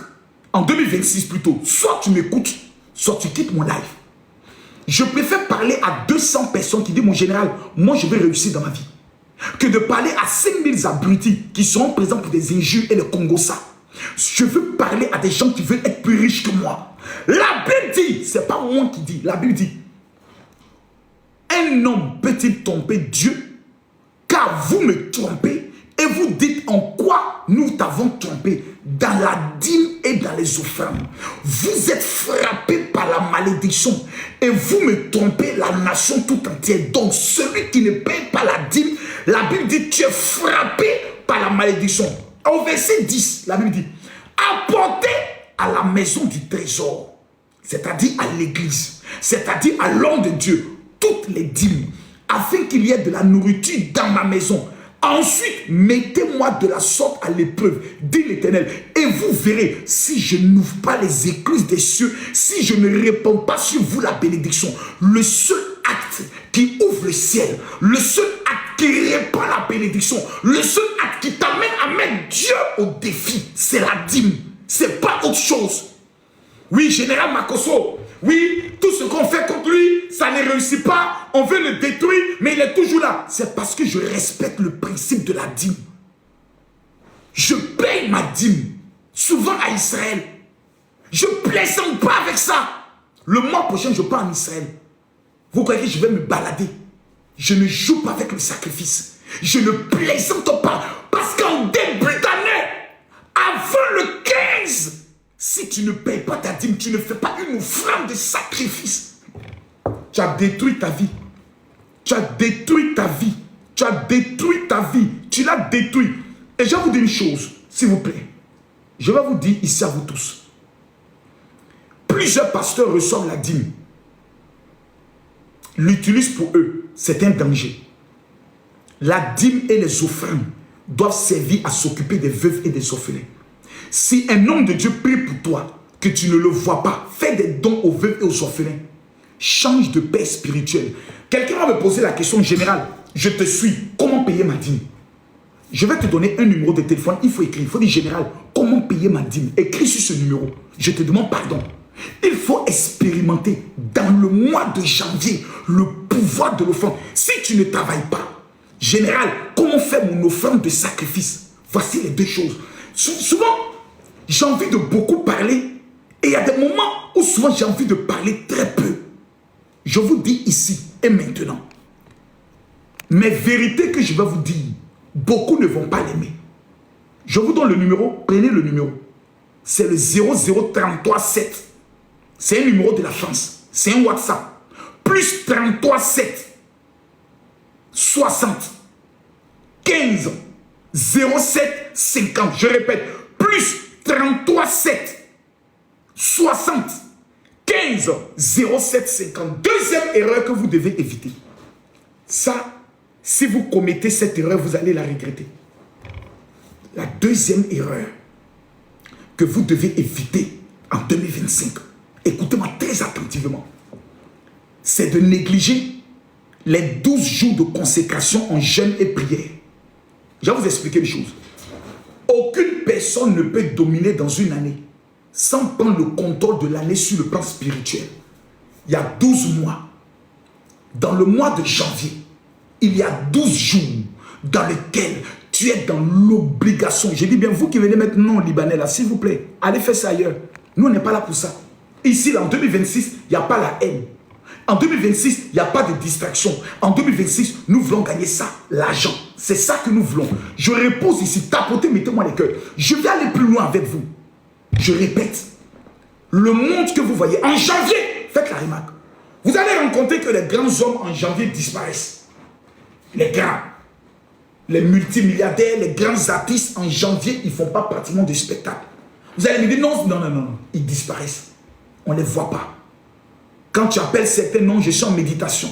en 2026 plutôt, soit tu m'écoutes, soit tu quittes mon live. Je préfère parler à 200 personnes qui disent, mon général, moi je vais réussir dans ma vie, que de parler à 5000 abrutis qui seront présents pour des injures et le Congo-ça. Je veux parler à des gens qui veulent être plus riches que moi. La Bible dit, c'est pas moi qui dis, la Bible dit, un homme peut-il tromper Dieu? Car vous me trompez et vous dites en quoi nous t'avons trompé? Dans la dîme et dans les offrandes. Vous êtes frappés par la malédiction et vous me trompez la nation tout entière. Donc celui qui ne paye pas la dîme, la Bible dit tu es frappé par la malédiction. Au verset 10, la Bible dit apportez à la maison du trésor, c'est-à-dire à l'église, c'est-à-dire à l'homme de Dieu, toutes les dîmes, afin qu'il y ait de la nourriture dans ma maison. Ensuite, mettez-moi de la sorte à l'épreuve, dit l'Éternel, et vous verrez si je n'ouvre pas les écluses des cieux, si je ne répands pas sur vous la bénédiction. Le seul acte qui ouvre le ciel, le seul acte qui répand la bénédiction, le seul acte qui t'amène à mettre Dieu au défi, c'est la dîme. C'est pas autre chose. Oui, général Makosso, oui, tout ce qu'on fait contre lui, ça ne réussit pas, on veut le détruire, mais il est toujours là. C'est parce que je respecte le principe de la dîme. Je paye ma dîme, souvent à Israël. Je ne plaisante pas avec ça. Le mois prochain, je pars en Israël. Vous croyez que je vais me balader? Je ne joue pas avec le sacrifice. Je ne plaisante pas. Parce qu'en début d'année, avant le 15, si tu ne payes pas ta dîme, tu ne fais pas une offrande de sacrifice. Tu as détruit ta vie. Tu as détruit ta vie. Tu as détruit ta vie. Tu l'as détruit. Et je vais vous dire une chose, s'il vous plaît. Je vais vous dire ici à vous tous. Plusieurs pasteurs reçoivent la dîme. L'utilisent pour eux. C'est un danger. La dîme et les offrandes doivent servir à s'occuper des veuves et des orphelins. Si un homme de Dieu prie pour toi, que tu ne le vois pas, fais des dons aux veuves et aux orphelins. Change de paix spirituelle. Quelqu'un va me poser la question générale. Je te suis. Comment payer ma dîme? Je vais te donner un numéro de téléphone. Il faut écrire. Il faut dire général, comment payer ma dîme? Écris sur ce numéro. Je te demande pardon. Il faut expérimenter dans le mois de janvier le pouvoir de l'offrande. Si tu ne travailles pas, général, comment faire mon offrande de sacrifice? Voici les deux choses. Souvent, j'ai envie de beaucoup parler et il y a des moments où souvent j'ai envie de parler très peu. Je vous dis ici et maintenant, mes vérités que je vais vous dire, beaucoup ne vont pas l'aimer. Je vous donne le numéro, prenez le numéro. c'est le 00337. C'est un numéro de la France. C'est un WhatsApp. Plus 337 60 15 07 50. Je répète, plus 337 60 15 07 50. Deuxième erreur que vous devez éviter. Ça, si vous commettez cette erreur, vous allez la regretter. La deuxième erreur que vous devez éviter en 2025, écoutez-moi très attentivement, c'est de négliger les 12 jours de consécration en jeûne et prière. Je vais vous expliquer une chose. Aucune personne ne peut dominer dans une année sans prendre le contrôle de l'année sur le plan spirituel. Il y a 12 mois. Dans le mois de janvier, il y a 12 jours dans lesquels tu es dans l'obligation. Je dis bien, vous qui venez maintenant au Libanais, là, s'il vous plaît, allez faire ça ailleurs. Nous, on n'est pas là pour ça. Ici, là, en 2026, il n'y a pas la haine. En 2026, il n'y a pas de distraction. En 2026, nous voulons gagner ça, l'argent. C'est ça que nous voulons. Je repose ici, tapotez, mettez-moi les cœurs. Je vais aller plus loin avec vous. Je répète, le monde que vous voyez, en janvier, faites la remarque. Vous allez rencontrer que les grands hommes en janvier disparaissent. Les grands, les multimilliardaires, les grands artistes en janvier, ils ne font pas pratiquement de spectacle. Vous allez me dire non, non, non, non, ils disparaissent. On ne les voit pas. Quand tu appelles certains noms, je suis en méditation.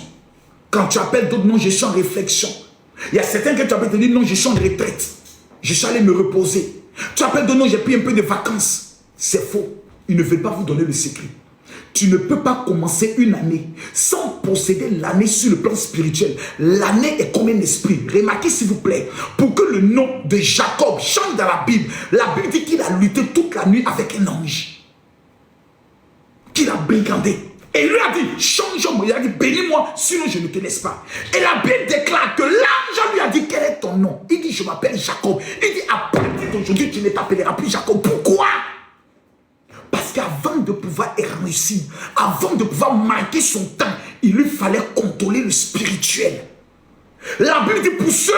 Quand tu appelles d'autres noms, je suis en réflexion. Il y a certains que tu appelles, te dire non, je suis en retraite. Je suis allé me reposer. Tu appelles d'autres noms, j'ai pris un peu de vacances. C'est faux. Ils ne veulent pas vous donner le secret. Tu ne peux pas commencer une année sans posséder l'année sur le plan spirituel. L'année est comme un esprit. Remarquez s'il vous plaît, pour que le nom de Jacob change dans la Bible dit qu'il a lutté toute la nuit avec un ange. Qu'il a brigandé. Et il lui a dit, change-moi. Il a dit, bénis-moi, sinon je ne te laisse pas. Et la Bible déclare que l'ange lui a dit, quel est ton nom? Il dit, je m'appelle Jacob. Il dit, à partir d'aujourd'hui, tu ne t'appelleras plus Jacob. Pourquoi? Parce qu'avant de pouvoir réussir, avant de pouvoir marquer son temps, il lui fallait contrôler le spirituel. La Bible dit, pour cela,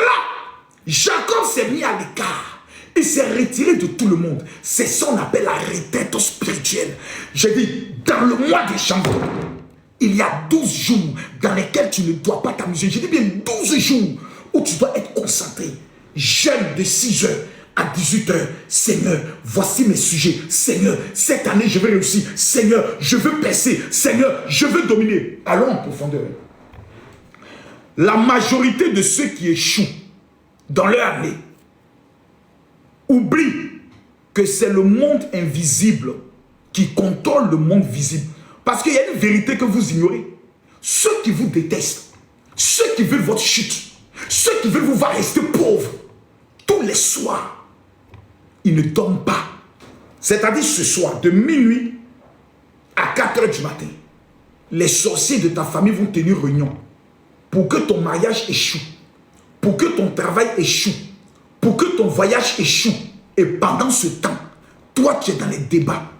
Jacob s'est mis à l'écart. Il s'est retiré de tout le monde. C'est ça qu'on appelle la retraite spirituelle. Je dis, dans le mois de janvier, il y a 12 jours dans lesquels tu ne dois pas t'amuser. Je dis bien 12 jours où tu dois être concentré. Jeûne de 6 heures à 18 heures. Seigneur, voici mes sujets. Seigneur, cette année, je vais réussir. Seigneur, je veux percer. Seigneur, je veux dominer. Allons en profondeur. La majorité de ceux qui échouent dans leur année oublie que c'est le monde invisible qui contrôle le monde visible. Parce qu'il y a une vérité que vous ignorez. Ceux qui vous détestent, ceux qui veulent votre chute, ceux qui veulent vous voir rester pauvre, tous les soirs, ils ne dorment pas. C'est-à-dire ce soir, de minuit à 4 heures du matin, les sorciers de ta famille vont tenir réunion pour que ton mariage échoue, pour que ton travail échoue, pour que ton voyage échoue. Et pendant ce temps, toi tu es dans les débats,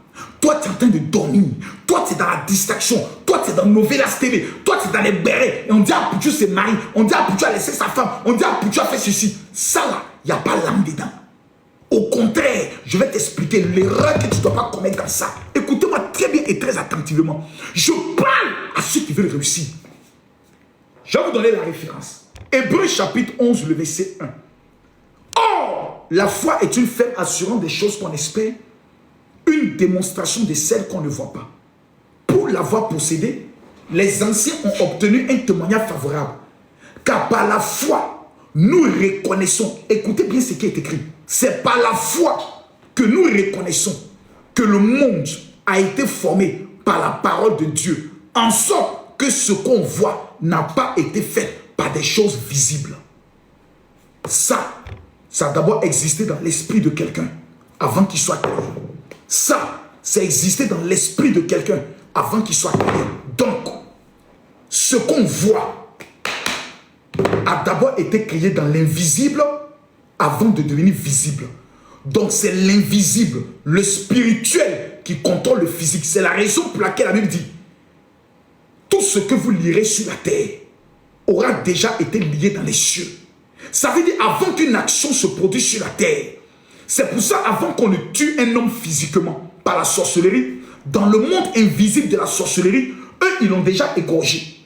toi tu es en train de dormir, toi tu es dans la distraction, toi tu es dans Novelas télé, toi tu es dans les bérets, et on dit ah Pouchou s'est marié, on dit ah Pouchou a laissé sa femme, on dit ah Pouchou a fait ceci. Ça là, il n'y a pas l'âme dedans. Au contraire, je vais t'expliquer l'erreur que tu ne dois pas commettre dans ça. Écoutez-moi très bien et très attentivement. Je parle à ceux qui veulent réussir. Je vais vous donner la référence. Hébreux chapitre 11, le verset 1. Or, la foi est une ferme assurance des choses qu'on espère, une démonstration de celles qu'on ne voit pas. Pour l'avoir possédée, les anciens ont obtenu un témoignage favorable. Car par la foi, nous reconnaissons, écoutez bien ce qui est écrit, c'est par la foi que nous reconnaissons que le monde a été formé par la parole de Dieu, en sorte que ce qu'on voit n'a pas été fait par des choses visibles. Ça a d'abord existé dans l'esprit de quelqu'un avant qu'il soit créé. Ça existé dans l'esprit de quelqu'un avant qu'il soit créé. Donc, ce qu'on voit a d'abord été créé dans l'invisible avant de devenir visible. Donc, c'est l'invisible, le spirituel qui contrôle le physique. C'est la raison pour laquelle la Bible dit tout ce que vous lirez sur la terre aura déjà été lié dans les cieux. Ça veut dire avant qu'une action se produise sur la terre, C'est pour ça, avant qu'on ne tue un homme physiquement par la sorcellerie, dans le monde invisible de la sorcellerie, eux, ils l'ont déjà égorgé.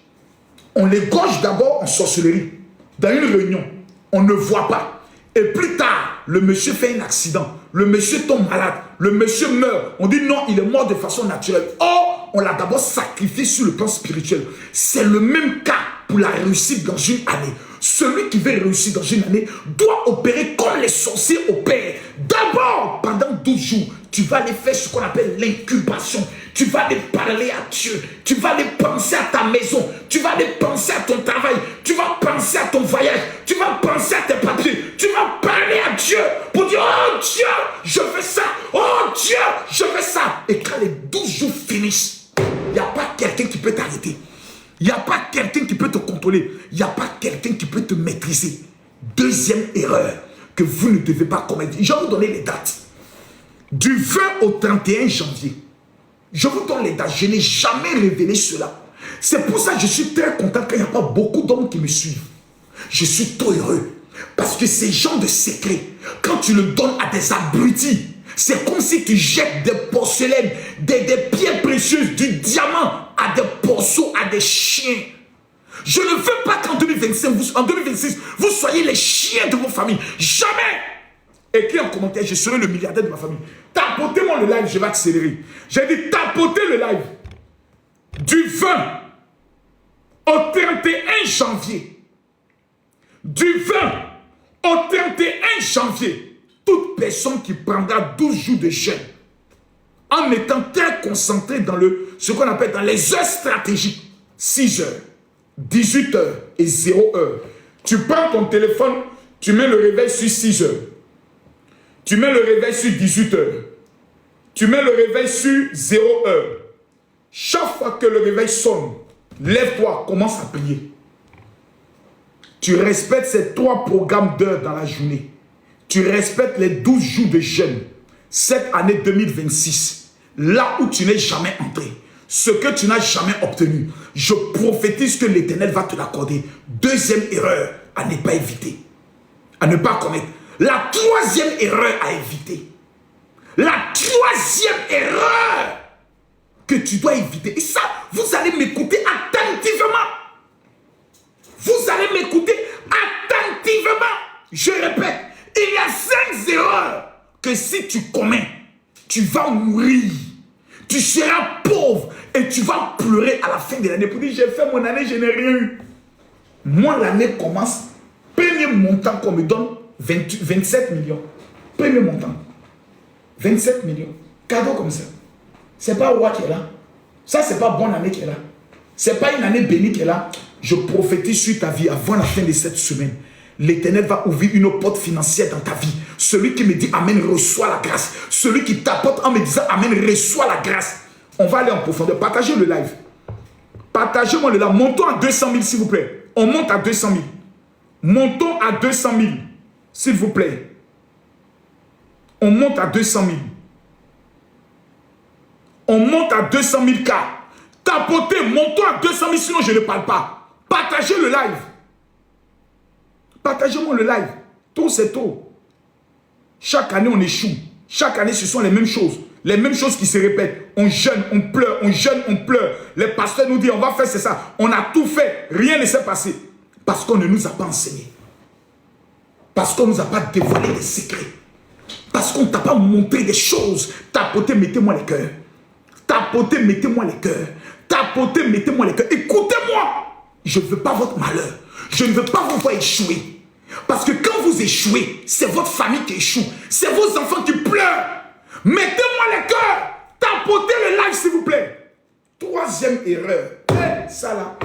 On l'égorge d'abord en sorcellerie. Dans une réunion, on ne voit pas. Et plus tard, le monsieur fait un accident. Le monsieur tombe malade. Le monsieur meurt. On dit non, il est mort de façon naturelle. Or, on l'a d'abord sacrifié sur le plan spirituel. C'est le même cas pour la réussite dans une année. Celui qui veut réussir dans une année doit opérer comme les sorciers opèrent. D'abord, pendant 12 jours, tu vas aller faire ce qu'on appelle l'incubation. Tu vas aller parler à Dieu. Tu vas aller penser à ta maison. Tu vas aller penser à ton travail. Tu vas penser à ton voyage. Tu vas penser à tes papiers. Tu vas parler à Dieu pour dire, oh Dieu, je veux ça. Oh Dieu, je veux ça. Et quand les 12 jours finissent, il n'y a pas quelqu'un qui peut t'arrêter. Il n'y a pas quelqu'un qui peut te contrôler. Il n'y a pas quelqu'un qui peut te maîtriser. Deuxième erreur que vous ne devez pas commettre. Je vais vous donner les dates. Du 20 au 31 janvier. Je vous donne les dates. Je n'ai jamais révélé cela. C'est pour ça que je suis très content qu'il n'y a pas beaucoup d'hommes qui me suivent. Je suis trop heureux. Parce que ces gens de secret, quand tu le donnes à des abrutis, c'est comme si tu jettes des porcelaines, des pierres précieuses, du diamant à des porceaux, à des chiens. Je ne veux pas qu'en 2026, vous soyez les chiens de vos familles. Jamais. Écris en commentaire, je serai le milliardaire de ma famille. Tapotez-moi le live, je vais accélérer. J'ai dit tapotez le live. Du 20 au 31 janvier. Du 20 au 31 janvier. Toute personne qui prendra 12 jours de jeûne en étant très concentré dans ce qu'on appelle dans les heures stratégiques, 6 heures, 18 heures et 0 heure. Tu prends ton téléphone, tu mets le réveil sur 6 heures. Tu mets le réveil sur 18 heures. Tu mets le réveil sur 0 heure. Chaque fois que le réveil sonne, lève-toi, commence à prier. Tu respectes ces 3 programmes d'heures dans la journée. Tu respectes les 12 jours de jeûne. Cette année 2026, là où tu n'es jamais entré, ce que tu n'as jamais obtenu, je prophétise que l'Éternel va te l'accorder. Deuxième erreur à ne pas éviter, à ne pas commettre. La troisième erreur à éviter. La troisième erreur que tu dois éviter. Et ça, vous allez m'écouter attentivement. Vous allez m'écouter attentivement. Je répète, il y a 5 erreurs que si tu commets, tu vas mourir. Tu seras pauvre et tu vas pleurer à la fin de l'année pour dire j'ai fait mon année, je n'ai rien eu. Moi, l'année commence, premier montant qu'on me donne, 27 millions. Premier montant. 27 millions. Cadeau comme ça. C'est pas roi qui est là. Ça, c'est pas bonne année qui est là. C'est pas une année bénie qui est là. Je prophétise sur ta vie avant la fin de cette semaine. L'Éternel va ouvrir une porte financière dans ta vie. Celui qui me dit Amen reçoit la grâce. Celui qui t'apporte en me disant Amen reçoit la grâce. On va aller en profondeur. Partagez le live. Partagez-moi le live. Montons à 200 000 s'il vous plaît. On monte à 200 000. Montons à 200 000 s'il vous plaît. On monte à 200 000. On monte à 200 000 cas. Tapotez, montons à 200 000 sinon je ne parle pas. Partagez le live. Partagez-moi le live. Tôt, c'est tôt. Chaque année, on échoue. Chaque année, ce sont les mêmes choses. Les mêmes choses qui se répètent. On jeûne, on pleure, on jeûne, on pleure. Les pasteurs nous disent, on va faire c'est ça. On a tout fait. Rien ne s'est passé. Parce qu'on ne nous a pas enseigné. Parce qu'on ne nous a pas dévoilé des secrets. Parce qu'on ne t'a pas montré des choses. Tapotez, mettez-moi les cœurs. Tapotez, mettez-moi les cœurs. Tapotez, mettez-moi les cœurs. Écoutez-moi. Je ne veux pas votre malheur. Je ne veux pas vous voir échouer. Parce que quand vous échouez, c'est votre famille qui échoue. C'est vos enfants qui pleurent. Mettez-moi les cœurs. Tapotez le live, s'il vous plaît. Troisième erreur. Ça là.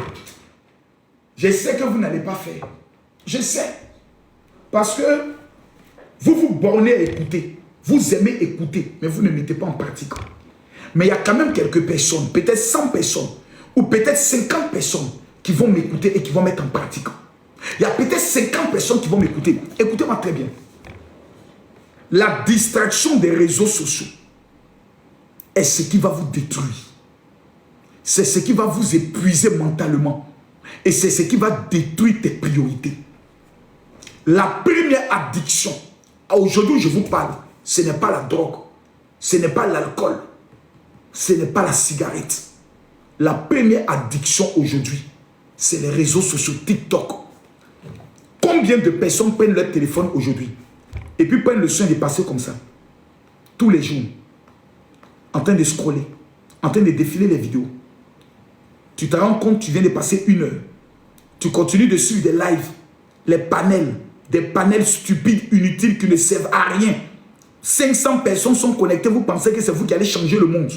Je sais que vous n'allez pas faire. Je sais. Parce que vous vous bornez à écouter. Vous aimez écouter, mais vous ne mettez pas en pratique. Mais il y a quand même quelques personnes, peut-être 100 personnes, ou peut-être 50 personnes qui vont m'écouter et qui vont mettre en pratique. Il y a peut-être 50 personnes qui vont m'écouter. Écoutez-moi très bien. La distraction des réseaux sociaux est ce qui va vous détruire. C'est ce qui va vous épuiser mentalement. Et c'est ce qui va détruire tes priorités. La première addiction, aujourd'hui je vous parle, ce n'est pas la drogue, ce n'est pas l'alcool, ce n'est pas la cigarette. La première addiction aujourd'hui, c'est les réseaux sociaux, TikTok. Combien de personnes prennent leur téléphone aujourd'hui et puis prennent le soin de passer comme ça, tous les jours, en train de scroller, en train de défiler les vidéos. Tu te rends compte, tu viens de passer 1 heure. Tu continues de suivre des lives, les panels, des panels stupides, inutiles, qui ne servent à rien. 500 personnes sont connectées, vous pensez que c'est vous qui allez changer le monde.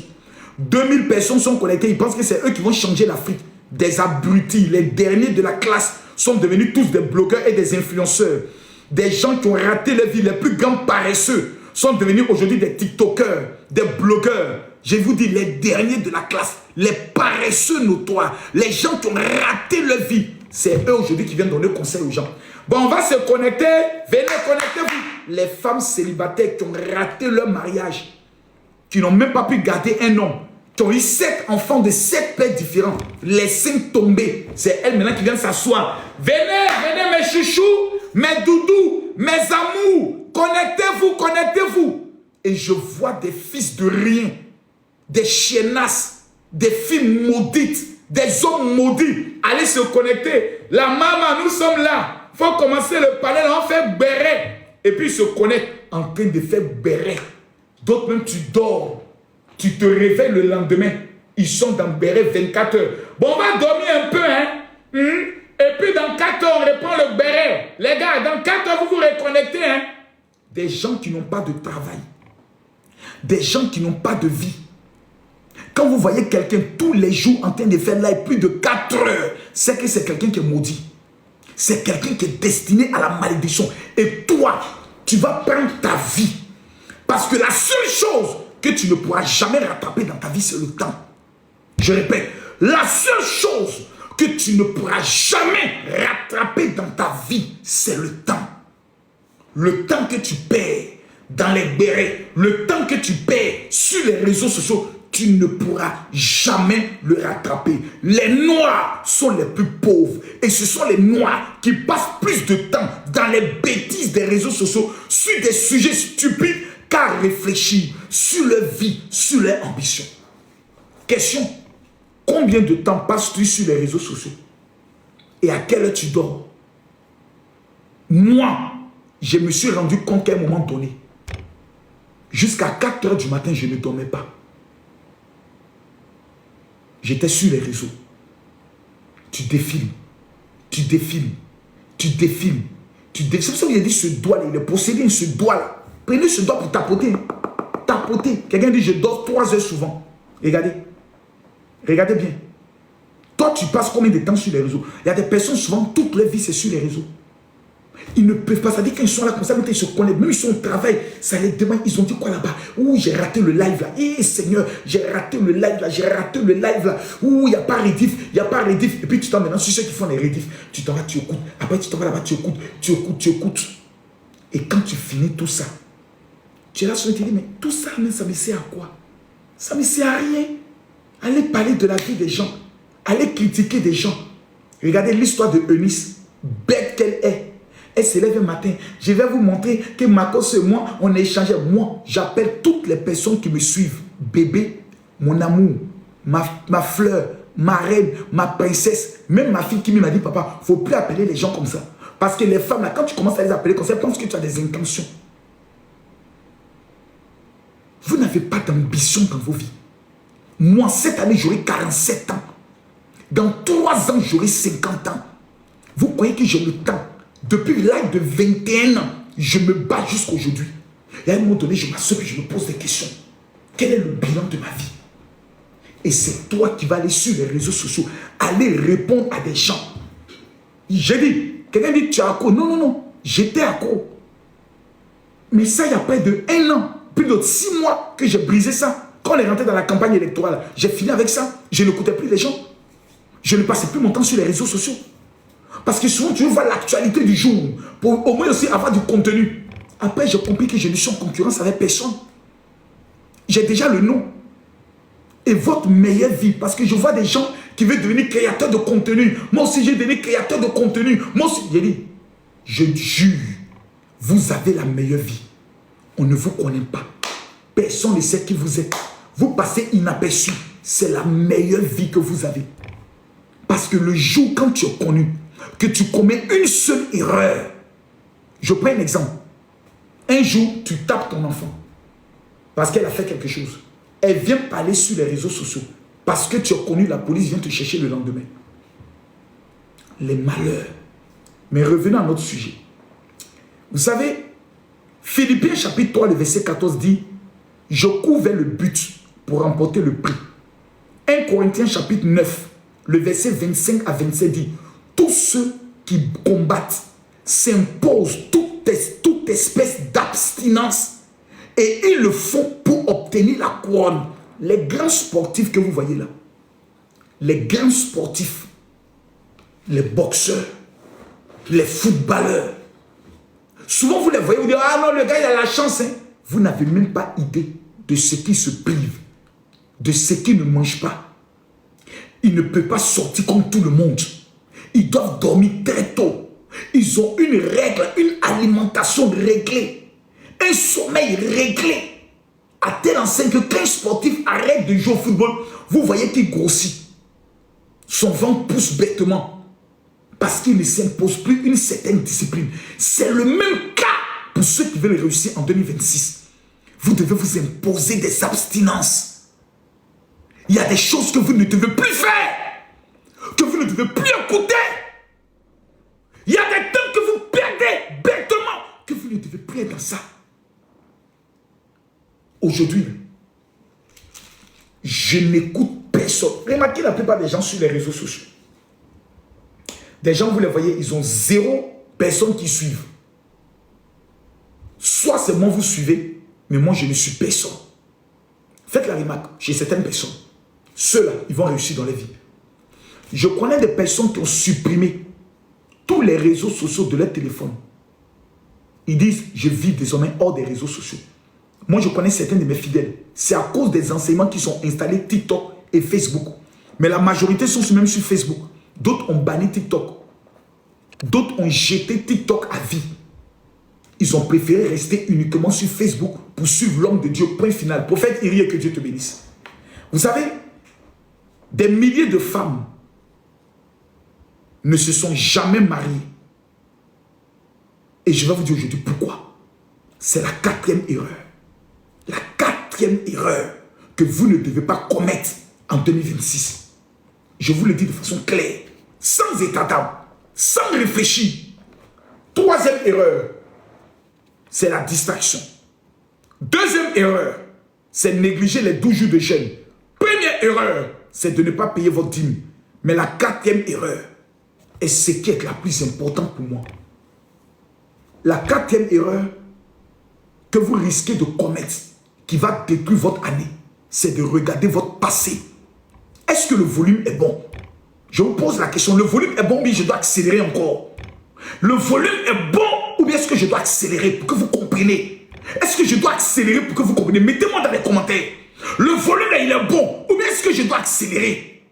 2000 personnes sont connectées, ils pensent que c'est eux qui vont changer l'Afrique. Des abrutis, les derniers de la classe sont devenus tous des blogueurs et des influenceurs. Des gens qui ont raté leur vie, les plus grands paresseux, sont devenus aujourd'hui des TikTokers, des blogueurs. Je vous dis, les derniers de la classe, les paresseux notoires, les gens qui ont raté leur vie, c'est eux aujourd'hui qui viennent donner conseil aux gens. Bon, on va se connecter, venez, connectez-vous. Les femmes célibataires qui ont raté leur mariage, qui n'ont même pas pu garder un homme, qui ont eu 7 enfants de 7 pères différents, les 5 tombés, c'est elles maintenant qui viennent s'asseoir. Venez, venez mes chouchous, mes doudous, mes amours, connectez-vous, connectez-vous. Et je vois des fils de rien, des chiennasses, des filles maudites, des hommes maudits. Allez se connecter. La maman, nous sommes là. Il faut commencer le panel, on fait béret. Et puis ils se connectent en train de faire béret. D'autres même, tu dors. Tu te réveilles le lendemain. Ils sont dans béret 24 heures. Bon, on va dormir un peu, hein. Et puis dans 4 heures, on reprend le béret. Les gars, dans 4 heures, vous vous reconnectez, hein. Des gens qui n'ont pas de travail. Des gens qui n'ont pas de vie. Quand vous voyez quelqu'un tous les jours en train de faire live plus de 4 heures, c'est que c'est quelqu'un qui est maudit. C'est quelqu'un qui est destiné à la malédiction. Et toi, tu vas prendre ta vie. Parce que la seule chose que tu ne pourras jamais rattraper dans ta vie, c'est le temps. Je répète, la seule chose que tu ne pourras jamais rattraper dans ta vie, c'est le temps. Le temps que tu perds dans les bérets, le temps que tu perds sur les réseaux sociaux, tu ne pourras jamais le rattraper. Les noirs sont les plus pauvres. Et ce sont les noirs qui passent plus de temps dans les bêtises des réseaux sociaux, sur des sujets stupides, qu'à réfléchir sur leur vie, sur leur ambition. Question, combien de temps passes-tu sur les réseaux sociaux? Et à quelle heure tu dors? Moi, je me suis rendu compte qu'à un moment donné, jusqu'à 4 heures du matin, je ne dormais pas. J'étais sur les réseaux. Tu défiles. Tu défiles. Tu défiles. Tu défiles. C'est pour ça qu'il a dit ce doigt-là. Il est possédé ce doigt-là. Prenez ce doigt pour tapoter. Tapoter. Quelqu'un dit je dors 3 heures souvent. Regardez. Regardez bien. Toi, tu passes combien de temps sur les réseaux? Il y a des personnes, souvent, toute leur vie, c'est sur les réseaux. Ils ne peuvent pas. Ça dit qu'ils sont là comme ça, ils se connaissent. Même ils sont au travail. Ça les demande. Ils ont dit quoi là-bas? Ouh, j'ai raté le live là. Eh Seigneur, j'ai raté le live là. J'ai raté le live là. Ouh, il n'y a pas rediff. Il n'y a pas rediff. Et puis tu t'en maintenant sur ceux qui font les rediffs. Tu t'en vas, tu écoutes. Après, tu t'en vas là-bas, tu écoutes. Tu écoutes, tu écoutes. Et quand tu finis tout ça, tu es là sur le télé, mais tout ça, mais ça me sert à quoi? Ça ne me sert à rien. Allez parler de la vie des gens. Allez critiquer des gens. Regardez l'histoire de Eunice. Bête qu'elle est. Elle se lève un matin. Je vais vous montrer que Marcos et moi, on a échangé. Moi, j'appelle toutes les personnes qui me suivent. Bébé, mon amour, ma fleur, ma reine, ma princesse. Même ma fille qui m'a dit, papa, il ne faut plus appeler les gens comme ça. Parce que les femmes, là, quand tu commences à les appeler comme ça, elles pensent que tu as des intentions. Vous n'avez pas d'ambition dans vos vies. Moi, cette année, j'aurai 47 ans. Dans 3 ans, j'aurai 50 ans. Vous croyez que j'ai le temps? Depuis l'âge de 21 ans, je me bats jusqu'à aujourd'hui. Et à un moment donné, je m'assois et je me pose des questions. Quel est le bilan de ma vie? Et c'est toi qui vas aller sur les réseaux sociaux, aller répondre à des gens. J'ai dit, quelqu'un dit, tu es accro. Non, non, non, j'étais accro. Mais ça, il y a près de 1 an, plus de 6 mois que j'ai brisé ça. Quand on est rentré dans la campagne électorale, j'ai fini avec ça. Je n'écoutais plus les gens. Je ne passais plus mon temps sur les réseaux sociaux. Parce que souvent, tu veux voir l'actualité du jour, pour au moins aussi avoir du contenu. Après, j'ai compris que je ne suis en concurrence avec personne. J'ai déjà le nom. Et votre meilleure vie, parce que je vois des gens qui veulent devenir créateurs de contenu. Moi aussi, j'ai devenu créateur de contenu. Moi aussi, j'ai dit, je jure, vous avez la meilleure vie. On ne vous connaît pas. Personne ne sait qui vous êtes. Vous passez inaperçu. C'est la meilleure vie que vous avez. Parce que le jour quand tu es connu, que tu commets une seule erreur. Je prends un exemple. Un jour, tu tapes ton enfant. Parce qu'elle a fait quelque chose. Elle vient parler sur les réseaux sociaux. Parce que tu as connu, la police vient te chercher le lendemain. Les malheurs. Mais revenons à notre sujet. Vous savez, Philippiens chapitre 3, le verset 14 dit « Je cours vers le but pour remporter le prix. » 1 Corinthiens chapitre 9, le verset 25 à 27 dit « Tous ceux qui combattent s'imposent toute espèce d'abstinence et ils le font pour obtenir la couronne. » Les grands sportifs que vous voyez là, les grands sportifs, les boxeurs, les footballeurs, souvent vous les voyez, vous dites, ah non, le gars il a la chance. Hein. Vous n'avez même pas idée de ce qui se prive, de ce qui ne mange pas. Il ne peut pas sortir comme tout le monde. Ils doivent dormir très tôt. Ils ont une règle, une alimentation réglée, un sommeil réglé. À tel enseigne que quand un sportif arrête de jouer au football, vous voyez qu'il grossit. Son ventre pousse bêtement. Parce qu'il ne s'impose plus une certaine discipline. C'est le même cas pour ceux qui veulent réussir en 2026. Vous devez vous imposer des abstinences. Il y a des choses que vous ne devez plus faire. Que vous ne devez plus écouter. Il y a des temps que vous perdez bêtement. Que vous ne devez plus être dans ça. Aujourd'hui, je n'écoute personne. Remarquez la plupart des gens sur les réseaux sociaux. Des gens, vous les voyez, ils ont 0 personne qui suivent. Soit c'est moi vous suivez, mais moi je ne suis personne. Faites la remarque chez certaines personnes. Ceux-là, ils vont réussir dans la vie. Je connais des personnes qui ont supprimé tous les réseaux sociaux de leur téléphone. Ils disent, je vis désormais hors des réseaux sociaux. Moi, je connais certains de mes fidèles. C'est à cause des enseignements qui sont installés TikTok et Facebook. Mais la majorité sont même sur Facebook. D'autres ont banni TikTok. D'autres ont jeté TikTok à vie. Ils ont préféré rester uniquement sur Facebook pour suivre l'homme de Dieu. Point final. Prophète Irie, que Dieu te bénisse. Vous savez, des milliers de femmes ne se sont jamais mariées. Et je vais vous dire aujourd'hui pourquoi. C'est la 4e erreur. La 4e erreur que vous ne devez pas commettre en 2026. Je vous le dis de façon claire, sans état d'âme, sans réfléchir. 3e erreur, c'est la distraction. 2e erreur, c'est négliger les 12 jours de jeûne. 1re erreur, c'est de ne pas payer votre dîme. Mais la 4e erreur est ce qui est la plus importante pour moi. La 4e erreur que vous risquez de commettre, qui va détruire votre année, c'est de regarder votre passé. Est-ce que le volume est bon? Je vous pose la question, le volume est bon ou bien je dois accélérer encore? Le volume est bon ou bien est-ce que je dois accélérer pour que vous compreniez? Est-ce que je dois accélérer pour que vous compreniez? Mettez-moi dans les commentaires. Le volume là, il est bon ou bien est-ce que je dois accélérer?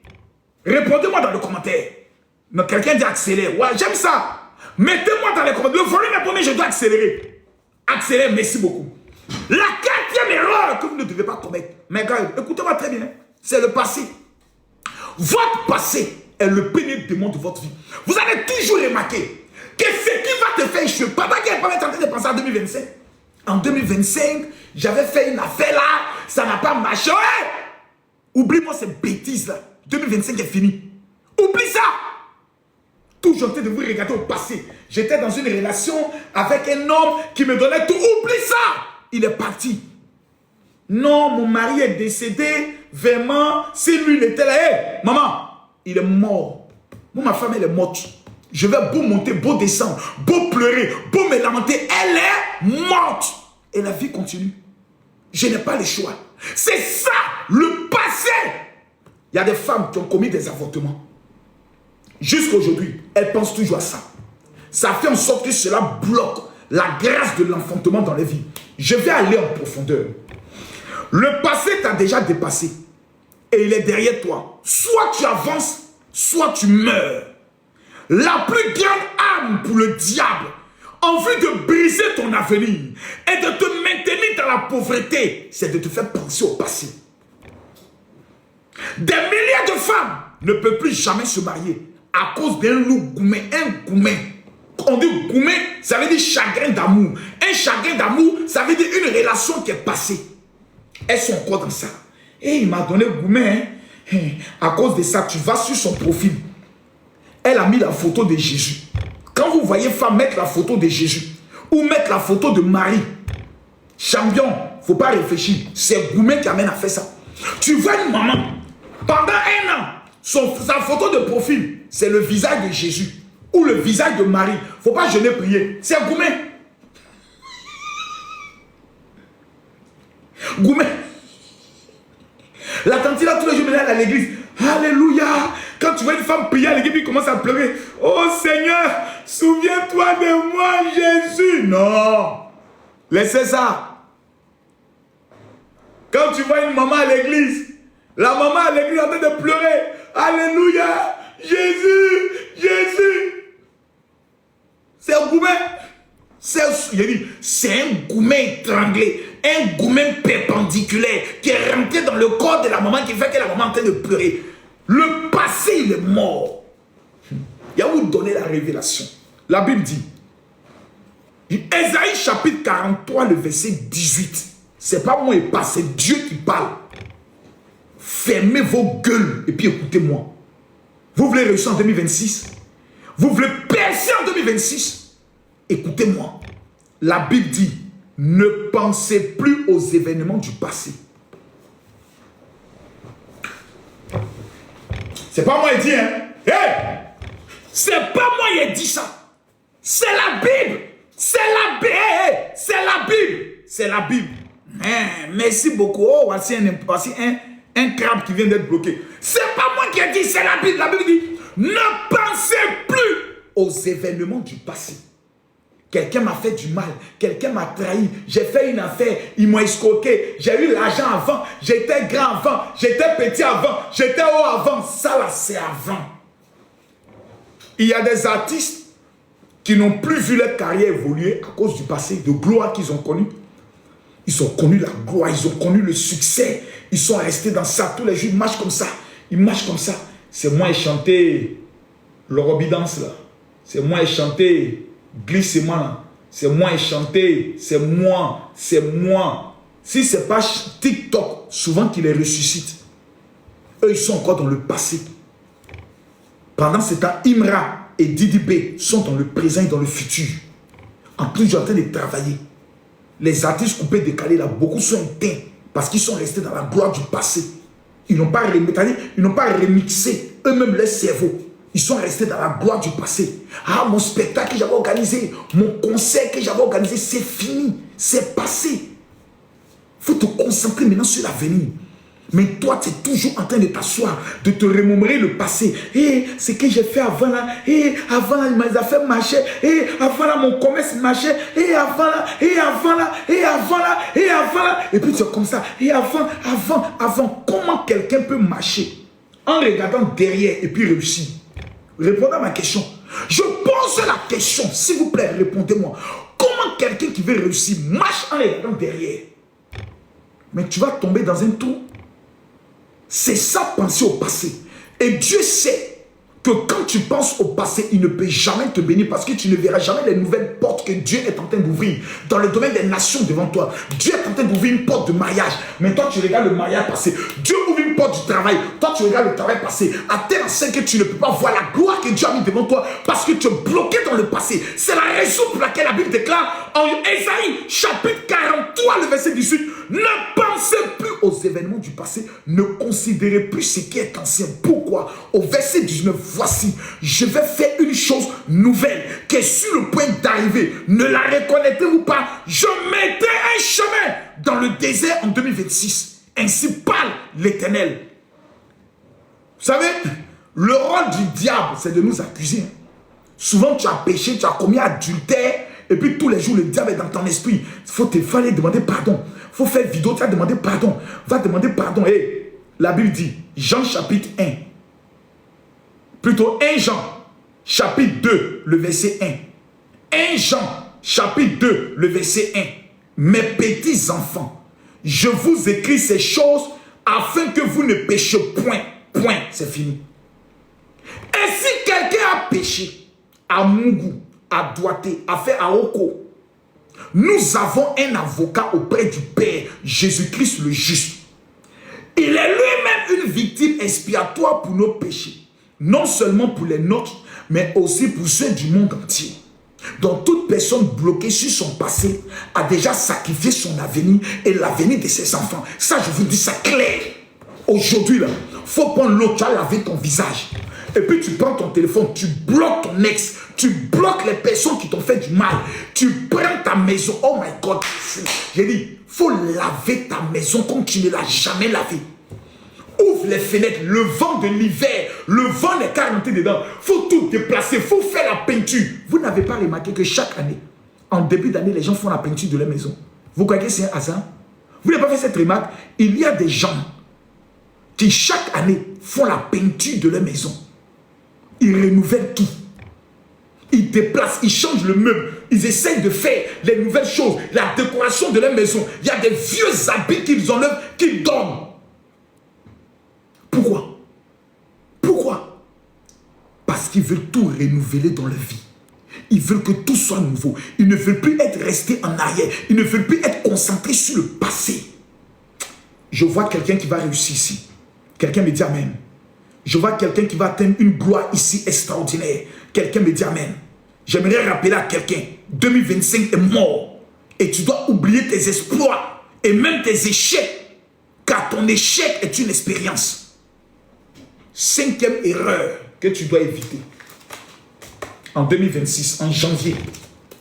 Répondez-moi dans les commentaires. Mais quelqu'un dit accélérer. Ouais, j'aime ça. Mettez-moi dans les commentaires. Le volume est bon mais je dois accélérer. Accélérer, merci beaucoup. La 4e erreur que vous ne devez pas commettre. Mais gars, écoutez-moi très bien. C'est le passé. Votre passé est le premier démon de votre vie. Vous allez toujours remarquer que ce qui va te faire échouer, pendant qu'il n'est pas en train de penser en 2025. En 2025, j'avais fait une affaire là, ça n'a pas marché. Ouais. Oublie-moi ces bêtises là. 2025 est fini. Oublie ça. Toujours en train de vous regarder au passé. J'étais dans une relation avec un homme qui me donnait tout. Oublie ça. Il est parti. Non, mon mari est décédé. Vraiment, si lui il était là, hey, maman, il est mort. Moi, ma femme, elle est morte. Je vais beau monter, beau descendre, beau pleurer, beau me lamenter. Elle est morte. Et la vie continue. Je n'ai pas le choix. C'est ça, le passé. Il y a des femmes qui ont commis des avortements. Jusqu'à aujourd'hui, elles pensent toujours à ça. Ça fait en sorte que cela bloque la grâce de l'enfantement dans les vies. Je vais aller en profondeur. Le passé t'a déjà dépassé. Et il est derrière toi. Soit tu avances, soit tu meurs. La plus grande arme pour le diable, en vue de briser ton avenir et de te maintenir la pauvreté, c'est de te faire penser au passé. Des milliers de femmes ne peuvent plus jamais se marier à cause d'un loup goumé, un goumé. On dit goumé, ça veut dire chagrin d'amour. Un chagrin d'amour, ça veut dire une relation qui est passée. Elles sont encore dans ça. Et il m'a donné goumé, hein. À cause de ça, tu vas sur son profil. Elle a mis la photo de Jésus. Quand vous voyez femme mettre la photo de Jésus ou mettre la photo de Marie, champion, il ne faut pas réfléchir. C'est Goumé qui amène à faire ça. Tu vois une maman, pendant un an, sa photo de profil, c'est le visage de Jésus ou le visage de Marie. Il ne faut pas jeûner prier. C'est Goumé. Goumé. La tante là, tous les jours, elle est à l'église. Alléluia. Quand tu vois une femme prier à l'église, il commence à pleurer. Oh Seigneur, souviens-toi de moi, Jésus. Non. Laissez ça. Quand tu vois une maman à l'église, la maman à l'église est en train de pleurer. Alléluia. Jésus, Jésus. C'est un gourmet. C'est un gourmet étranglé. Un gourmet perpendiculaire qui est rentré dans le corps de la maman qui fait que la maman est en train de pleurer. Le passé, il est mort. Il va vous donner la révélation. La Bible dit, Ésaïe chapitre 43, le verset 18. C'est pas moi et pas, c'est Dieu qui parle. Fermez vos gueules et puis écoutez-moi. Vous voulez réussir en 2026? Vous voulez percer en 2026? Écoutez-moi. La Bible dit, ne pensez plus aux événements du passé. C'est pas moi qui dit, hein? Hey! C'est pas moi qui dit ça. C'est la Bible. C'est la Bible. Hey, hey. C'est la Bible. C'est la Bible. Merci beaucoup. Oh, voici un crabe qui vient d'être bloqué. C'est pas moi qui ai dit, c'est la Bible. La Bible dit, ne pensez plus aux événements du passé. Quelqu'un m'a fait du mal, quelqu'un m'a trahi, j'ai fait une affaire, ils m'ont escroqué, j'ai eu l'argent avant, j'étais grand avant, j'étais petit avant, j'étais haut avant. Ça là, c'est avant. Il y a des artistes qui n'ont plus vu leur carrière évoluer à cause du passé, de gloire qu'ils ont connu. Ils ont connu la gloire, ils ont connu le succès, ils sont restés dans ça. Tous les jours, ils marchent comme ça, ils marchent comme ça. C'est moi et chanter le Robidance là, c'est moi et chanter glissement, c'est moi et chanter, c'est moi, c'est moi. Si ce n'est pas TikTok, souvent qui les ressuscite. Eux, ils sont encore dans le passé. Pendant ce temps, Imra et Didi B sont dans le présent et dans le futur. En plus, ils sont en train de travailler. Les artistes coupés, décalés, là, beaucoup sont éteints parce qu'ils sont restés dans la gloire du passé. Ils n'ont pas remixé eux-mêmes leur cerveau. Ils sont restés dans la gloire du passé. Ah, mon spectacle que j'avais organisé, mon concert que j'avais organisé, c'est fini, c'est passé. Il faut te concentrer maintenant sur l'avenir. Mais toi, tu es toujours en train de t'asseoir, de te remémorer le passé. Et ce que j'ai fait avant là, et avant là, mes affaires marchaient, et avant là, mon commerce marchait, et avant là, et avant là, et avant là, et avant là. Et puis tu es comme ça, et avant. Comment quelqu'un peut marcher en regardant derrière et puis réussir? Répondez à ma question. Je pose la question, s'il vous plaît, répondez-moi. Comment quelqu'un qui veut réussir marche en regardant derrière? Mais tu vas tomber dans un trou. C'est ça, penser au passé. Et Dieu sait que quand tu penses au passé, il ne peut jamais te bénir parce que tu ne verras jamais les nouvelles portes que Dieu est en train d'ouvrir dans le domaine des nations devant toi. Dieu est en train d'ouvrir une porte de mariage. Mais toi, tu regardes le mariage passé. Dieu ouvre une porte du travail. Toi, tu regardes le travail passé. À tel enseigne que tu ne peux pas voir la gloire que Dieu a mis devant toi parce que tu es bloqué dans le passé. C'est la raison pour laquelle la Bible déclare en Ésaïe, chapitre 43, le verset 18, ne pensez plus aux événements du passé, ne considérez plus ce qui est ancien. Pourquoi? Au verset 19, voici, je vais faire une chose nouvelle qui est sur le point d'arriver. Ne la reconnaîtrez-vous pas? Je mettrai un chemin dans le désert en 2026. Ainsi parle l'Éternel. Vous savez, le rôle du diable, c'est de nous accuser. Souvent, tu as péché, tu as commis adultère, et puis tous les jours, le diable est dans ton esprit. Il faut aller demander pardon. Il faut faire vidéo, tu vas demander pardon. Va demander pardon. Et la Bible dit, Jean chapitre 1. Plutôt 1 Jean chapitre 2, le verset 1. 1 Jean chapitre 2, le verset 1. mes petits enfants, je vous écris ces choses afin que vous ne péchiez point. Point, c'est fini. Et si quelqu'un a péché, à Mungu, à Douaté, à fait à Oko, nous avons un avocat auprès du Père, Jésus-Christ le juste. Il est lui-même une victime expiatoire pour nos péchés. Non seulement pour les nôtres, mais aussi pour ceux du monde entier. Donc toute personne bloquée sur son passé a déjà sacrifié son avenir et l'avenir de ses enfants. Ça, je vous dis ça clair. Aujourd'hui, là, il faut prendre l'eau, tu as lavé ton visage. Et puis tu prends ton téléphone, tu bloques ton ex, tu bloques les personnes qui t'ont fait du mal. Tu prends ta maison. Oh my God. J'ai dit, il faut laver ta maison comme tu ne l'as jamais lavée. Ouvre les fenêtres, le vent de l'hiver, le vent n'est qu'à rentrer dedans. Il faut tout déplacer, il faut faire la peinture. Vous n'avez pas remarqué que chaque année, en début d'année, les gens font la peinture de leur maison. Vous croyez que c'est un hasard? Vous n'avez pas fait cette remarque? Il y a des gens qui chaque année font la peinture de leur maison. Ils renouvellent tout. Ils déplacent, ils changent le meuble. Ils essayent de faire les nouvelles choses. La décoration de leur maison. Il y a des vieux habits qu'ils enlèvent, qu'ils donnent. Pourquoi? Pourquoi? Parce qu'ils veulent tout renouveler dans leur vie. Ils veulent que tout soit nouveau. Ils ne veulent plus être restés en arrière. Ils ne veulent plus être concentrés sur le passé. Je vois quelqu'un qui va réussir ici. Quelqu'un me dit Amen. Je vois quelqu'un qui va atteindre une gloire ici extraordinaire. Quelqu'un me dit Amen. J'aimerais rappeler à quelqu'un, 2025 est mort. Et tu dois oublier tes exploits et même tes échecs. Car ton échec est une expérience. 5e erreur que tu dois éviter. En 2026, en janvier.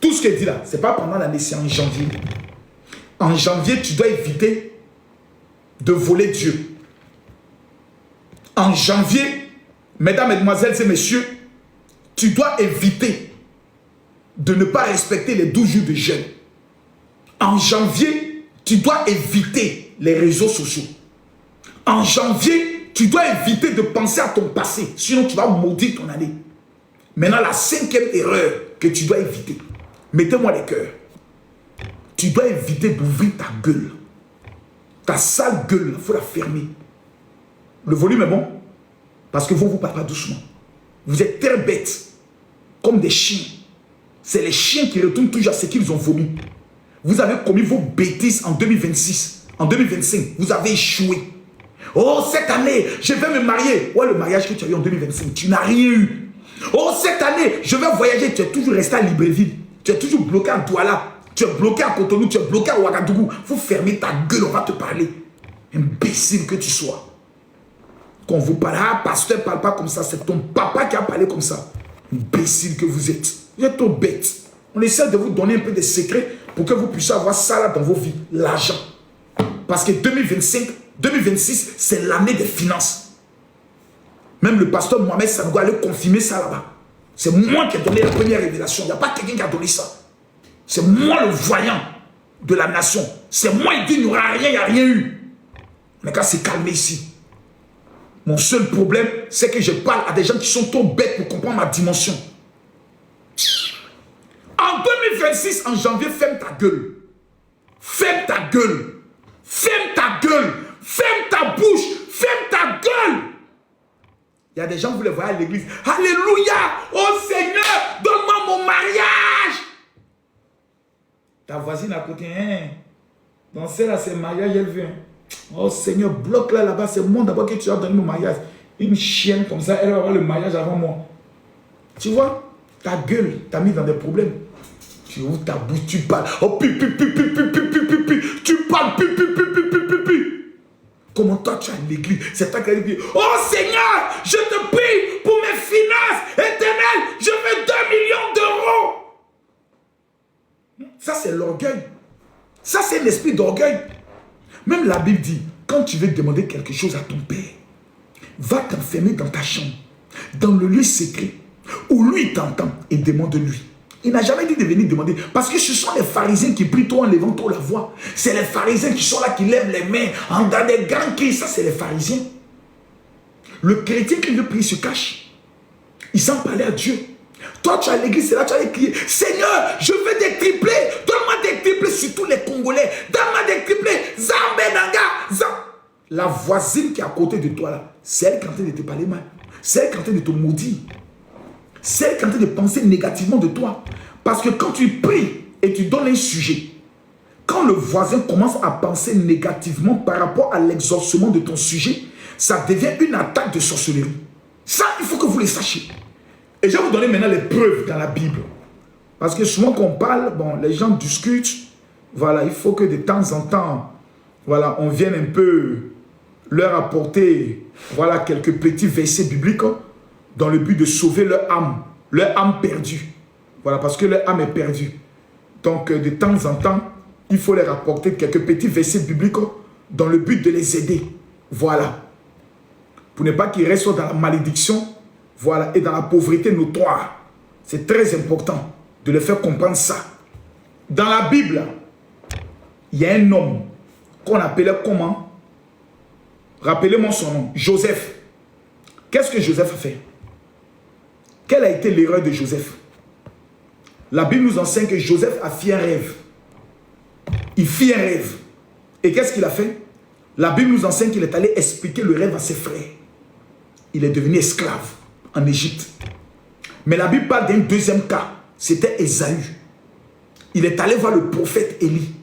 Tout ce que je dis là, ce n'est pas pendant l'année, c'est en janvier. En janvier, tu dois éviter de voler Dieu. En janvier, mesdames, mesdemoiselles et messieurs, tu dois éviter de ne pas respecter les 12 jours de jeûne. En janvier, tu dois éviter les réseaux sociaux. En janvier, tu dois éviter de penser à ton passé, sinon tu vas maudire ton année. Maintenant, la 5e erreur que tu dois éviter, mettez-moi les cœurs. Tu dois éviter d'ouvrir ta gueule. Ta sale gueule, il faut la fermer. Le volume est bon? Parce que vous parlez pas doucement. Vous êtes très bêtes, comme des chiens. C'est les chiens qui retournent toujours à ce qu'ils ont vomi. Vous avez commis vos bêtises en 2026. En 2025, vous avez échoué. Oh, cette année, je vais me marier. Ouais, le mariage que tu as eu en 2025, tu n'as rien eu. Oh, cette année, je vais voyager. Tu es toujours resté à Libreville. Tu es toujours bloqué à Douala. Tu es bloqué à Cotonou. Tu es bloqué à Ouagadougou. Il faut fermer ta gueule, on va te parler. Imbécile que tu sois. Quand vous parlez, pasteur ne parle pas comme ça. C'est ton papa qui a parlé comme ça. Imbécile que vous êtes. Vous êtes trop bête. On essaie de vous donner un peu de secrets pour que vous puissiez avoir ça là dans vos vies. L'argent. Parce que 2026, c'est l'année des finances. Même le pasteur Mohamed Sanogo allait confirmer ça là-bas. C'est moi qui ai donné la première révélation. Il n'y a pas quelqu'un qui a donné ça. C'est moi le voyant de la nation. C'est moi qui dit qu'il n'y aura rien, il n'y a rien eu. Mais quand c'est calmé ici. Mon seul problème, c'est que je parle à des gens qui sont trop bêtes pour comprendre ma dimension. En 2026, en janvier, ferme ta gueule. Ferme ta gueule. Ferme ta gueule. Ferme ta bouche. Ferme ta gueule. Il y a des gens, vous les voyez à l'église. Alléluia. Oh Seigneur, donne-moi mon mariage. Ta voisine à côté, hein. Dans celle-là, c'est mariage, elle veut. Oh Seigneur, bloque-la là-bas. C'est moi d'abord que tu as donné mon mariage. Une chienne comme ça, elle va avoir le mariage avant moi. Tu vois, ta gueule t'a mis dans des problèmes. Tu ouvres ta bouche, tu parles. Oh, pi. Tu parles, pi. Comment toi tu as l'église? C'est toi qui as dit, oh Seigneur, je te prie pour mes finances éternelles. Je veux 2 millions d'euros. Ça, c'est l'orgueil. Ça, c'est l'esprit d'orgueil. Même la Bible dit, quand tu veux demander quelque chose à ton Père, va t'enfermer dans ta chambre, dans le lieu secret, où lui t'entend et demande-lui. Il n'a jamais dit de venir demander. Parce que ce sont les pharisiens qui prient toi en levant toi la voix. C'est les pharisiens qui sont là, qui lèvent les mains dans des grands cris. Ça, c'est les pharisiens. Le chrétien qui veut prier se cache. Il s'en parlait à Dieu. Toi, tu as l'église, c'est là tu as crié. Seigneur, je veux des triplés. Donne-moi des triplés sur tous les Congolais. congolais, donne-moi des triplés, Zambé Nanga, La voisine qui est à côté de toi là, c'est elle qui est en train de te parler mal. C'est elle qui est en train de te maudire. C'est elle qui est en train de penser négativement de toi. Parce que quand tu pries et tu donnes un sujet, quand le voisin commence à penser négativement par rapport à l'exaucement de ton sujet, ça devient une attaque de sorcellerie. Ça, il faut que vous le sachiez. Et je vais vous donner maintenant les preuves dans la Bible. Parce que souvent qu'on parle, bon, les gens discutent. Voilà, il faut que de temps en temps, voilà, on vienne un peu leur apporter, voilà, quelques petits versets bibliques dans le but de sauver leur âme perdue. Voilà, parce que leur âme est perdue. Donc, de temps en temps, il faut leur apporter quelques petits versets bibliques dans le but de les aider. Voilà. Pour ne pas qu'ils restent dans la malédiction, voilà, et dans la pauvreté notoire. C'est très important de leur faire comprendre ça. Dans la Bible, il y a un homme qu'on appelait comment? Rappelez-moi son nom. Joseph. Qu'est-ce que Joseph a fait? Quelle a été l'erreur de Joseph? La Bible nous enseigne que Joseph a fait un rêve. Il fit un rêve. Et qu'est-ce qu'il a fait? La Bible nous enseigne qu'il est allé expliquer le rêve à ses frères. Il est devenu esclave en Égypte. Mais la Bible parle d'un deuxième cas. C'était Ésaü. Il est allé voir le prophète Élie,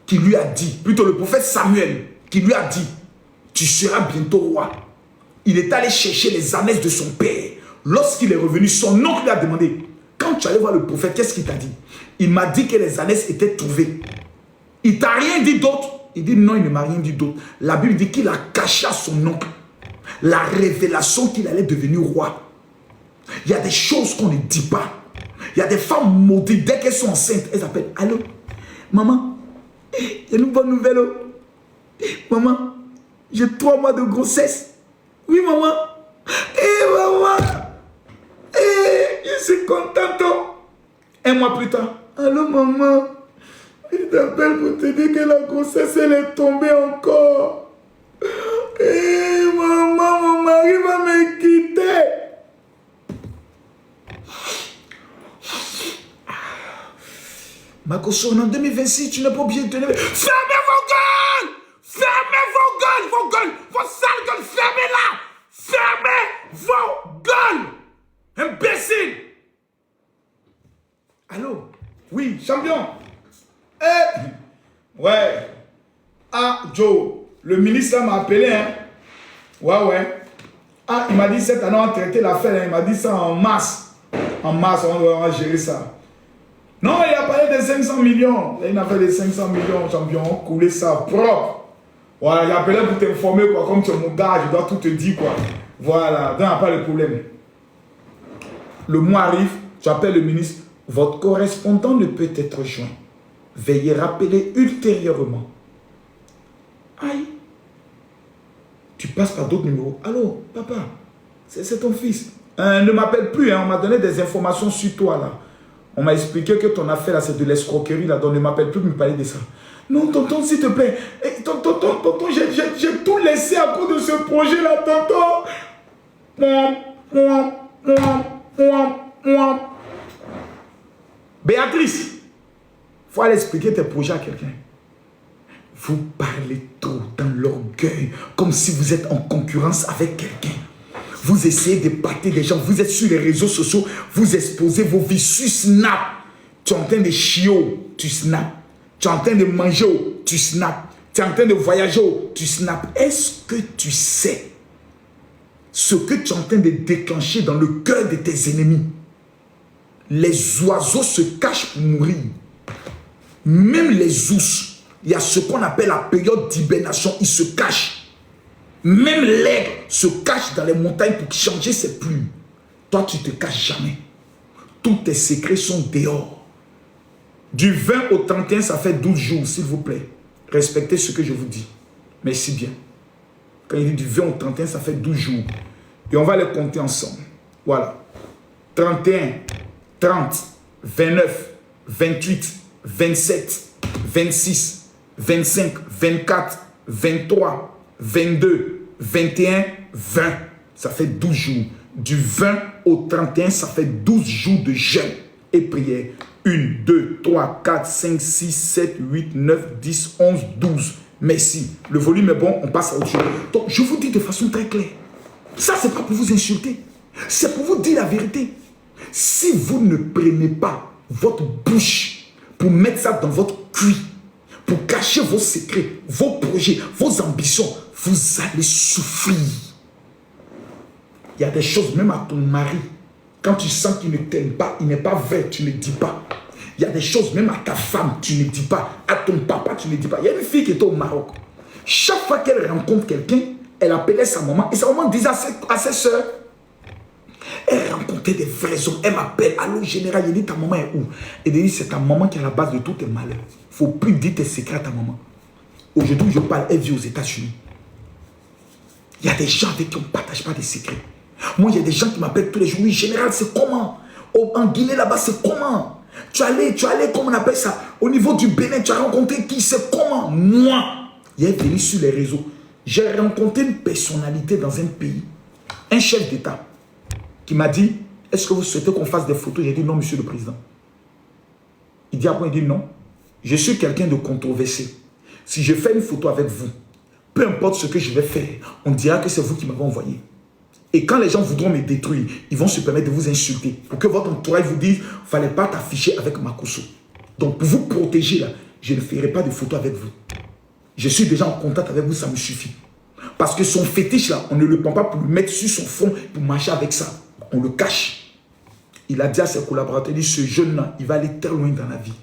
qui lui a dit, plutôt le prophète Samuel, qui lui a dit, tu seras bientôt roi. Il est allé chercher les ânesses de son père. Lorsqu'il est revenu, son oncle lui a demandé, quand tu allais voir le prophète, qu'est-ce qu'il t'a dit? Il m'a dit que les ânesses étaient trouvées. Il t'a rien dit d'autre? Il dit non, il ne m'a rien dit d'autre. La Bible dit qu'il a caché à son oncle la révélation qu'il allait devenir roi. Il y a des choses qu'on ne dit pas. Il y a des femmes maudites, dès qu'elles sont enceintes, elles appellent, allô, maman, il y a une bonne nouvelle. Maman, j'ai 3 mois de grossesse. Oui, maman. Maman. Je suis contente. Un mois plus tard, allô, maman. Je t'appelle pour te dire que la grossesse, elle est tombée encore. Maman, mon mari va me quitter. Ma cochonne, en 2026, tu n'as pas oublié de te lever. Fermez vos gueules! Fermez vos gueules! Vos sales gueules, fermez-la! Fermez vos gueules! Imbécile! Allô? Oui, champion? Ouais. Ah, Joe, le ministre m'a appelé, hein? Ouais. Ah, il m'a dit cette année, on va traiter l'affaire, hein. Il m'a dit ça en mars. En mars, on va gérer ça. Non, il a parlé de 500 millions. Il a une affaire de 500 millions, champion. On coulait ça propre. Voilà, il a appelé pour t'informer, quoi. Comme tu es mon gars, je dois tout te dire, quoi. Voilà, donc il n'y a pas de problème. Le mois arrive, tu appelles le ministre. Votre correspondant ne peut être joint. Veuillez rappeler ultérieurement. Aïe. Tu passes par d'autres numéros. Allô, papa, c'est ton fils. Ne m'appelle plus, hein. On m'a donné des informations sur toi, là. On m'a expliqué que ton affaire, là, c'est de l'escroquerie, là. Donc ne m'appelle plus pour me parler de ça. Non, tonton, s'il te plaît. Tonton, j'ai tout laissé à cause de ce projet-là, tonton. Béatrice, il faut aller expliquer tes projets à quelqu'un. Vous parlez trop dans l'orgueil, comme si vous êtes en concurrence avec quelqu'un. Vous essayez de pâter des gens, vous êtes sur les réseaux sociaux, vous exposez vos vies sur Snap. Tu es en train de chier, tu snaps. Tu es en train de manger, tu snaps. Tu es en train de voyager, tu snaps. Est-ce que tu sais ce que tu es en train de déclencher dans le cœur de tes ennemis? Les oiseaux se cachent pour mourir. Même les ours, il y a ce qu'on appelle la période d'hibernation, ils se cachent. Même l'aigle se cache dans les montagnes pour changer ses plumes. Toi, tu ne te caches jamais. Tous tes secrets sont dehors. Du 20 au 31, ça fait 12 jours, s'il vous plaît. Respectez ce que je vous dis. Merci bien. Quand il dit du 20 au 31, ça fait 12 jours. Et on va les compter ensemble. Voilà. 31, 30, 29, 28, 27, 26, 25, 24, 23, 22, 21, 20. Ça fait 12 jours. Du 20 au 31, ça fait 12 jours de jeûne et prière. 1, 2, 3, 4, 5, 6, 7, 8, 9, 10, 11, 12. Merci. Le volume est bon, on passe à autre chose. Donc, je vous dis de façon très claire. Ça, ce n'est pas pour vous insulter. C'est pour vous dire la vérité. Si vous ne prenez pas votre bouche pour mettre ça dans votre cuit, pour cacher vos secrets, vos projets, vos ambitions, vous allez souffrir. Il y a des choses, même à ton mari, quand tu sens qu'il ne t'aime pas, il n'est pas vrai, tu ne dis pas. Il y a des choses, même à ta femme, tu ne dis pas. À ton papa, tu ne dis pas. Il y a une fille qui était au Maroc. Chaque fois qu'elle rencontre quelqu'un, elle appelait sa maman et sa maman disait à ses soeurs. Elle rencontrait des vrais hommes. Elle m'appelle. Allô, général, il dit ta maman est où? Elle dit c'est ta maman qui est à la base de tous tes malheurs. Il ne faut plus dire tes secrets à ta maman. Aujourd'hui, je parle, elle vit aux États-Unis. Il y a des gens avec qui on ne partage pas des secrets. Moi, il y a des gens qui m'appellent tous les jours. Oui, général, c'est comment? En Guinée, là-bas, c'est comment? Tu allais, comment on appelle ça? Au niveau du Bénin, tu as rencontré qui? C'est comment? Moi, il est venu sur les réseaux. J'ai rencontré une personnalité dans un pays, un chef d'État, qui m'a dit, est-ce que vous souhaitez qu'on fasse des photos? J'ai dit non, monsieur le président. Il dit, après, il dit non. Je suis quelqu'un de controversé. Si je fais une photo avec vous, peu importe ce que je vais faire, on dira que c'est vous qui m'avez envoyé. Et quand les gens voudront me détruire, ils vont se permettre de vous insulter. Pour que votre entourage vous dise, il ne fallait pas t'afficher avec Makosso. Donc pour vous protéger, là, je ne ferai pas de photos avec vous. Je suis déjà en contact avec vous, ça me suffit. Parce que son fétiche, là, on ne le prend pas pour le mettre sur son front, pour marcher avec ça. On le cache. Il a dit à ses collaborateurs, il dit, ce jeune-là, il va aller très loin dans la vie.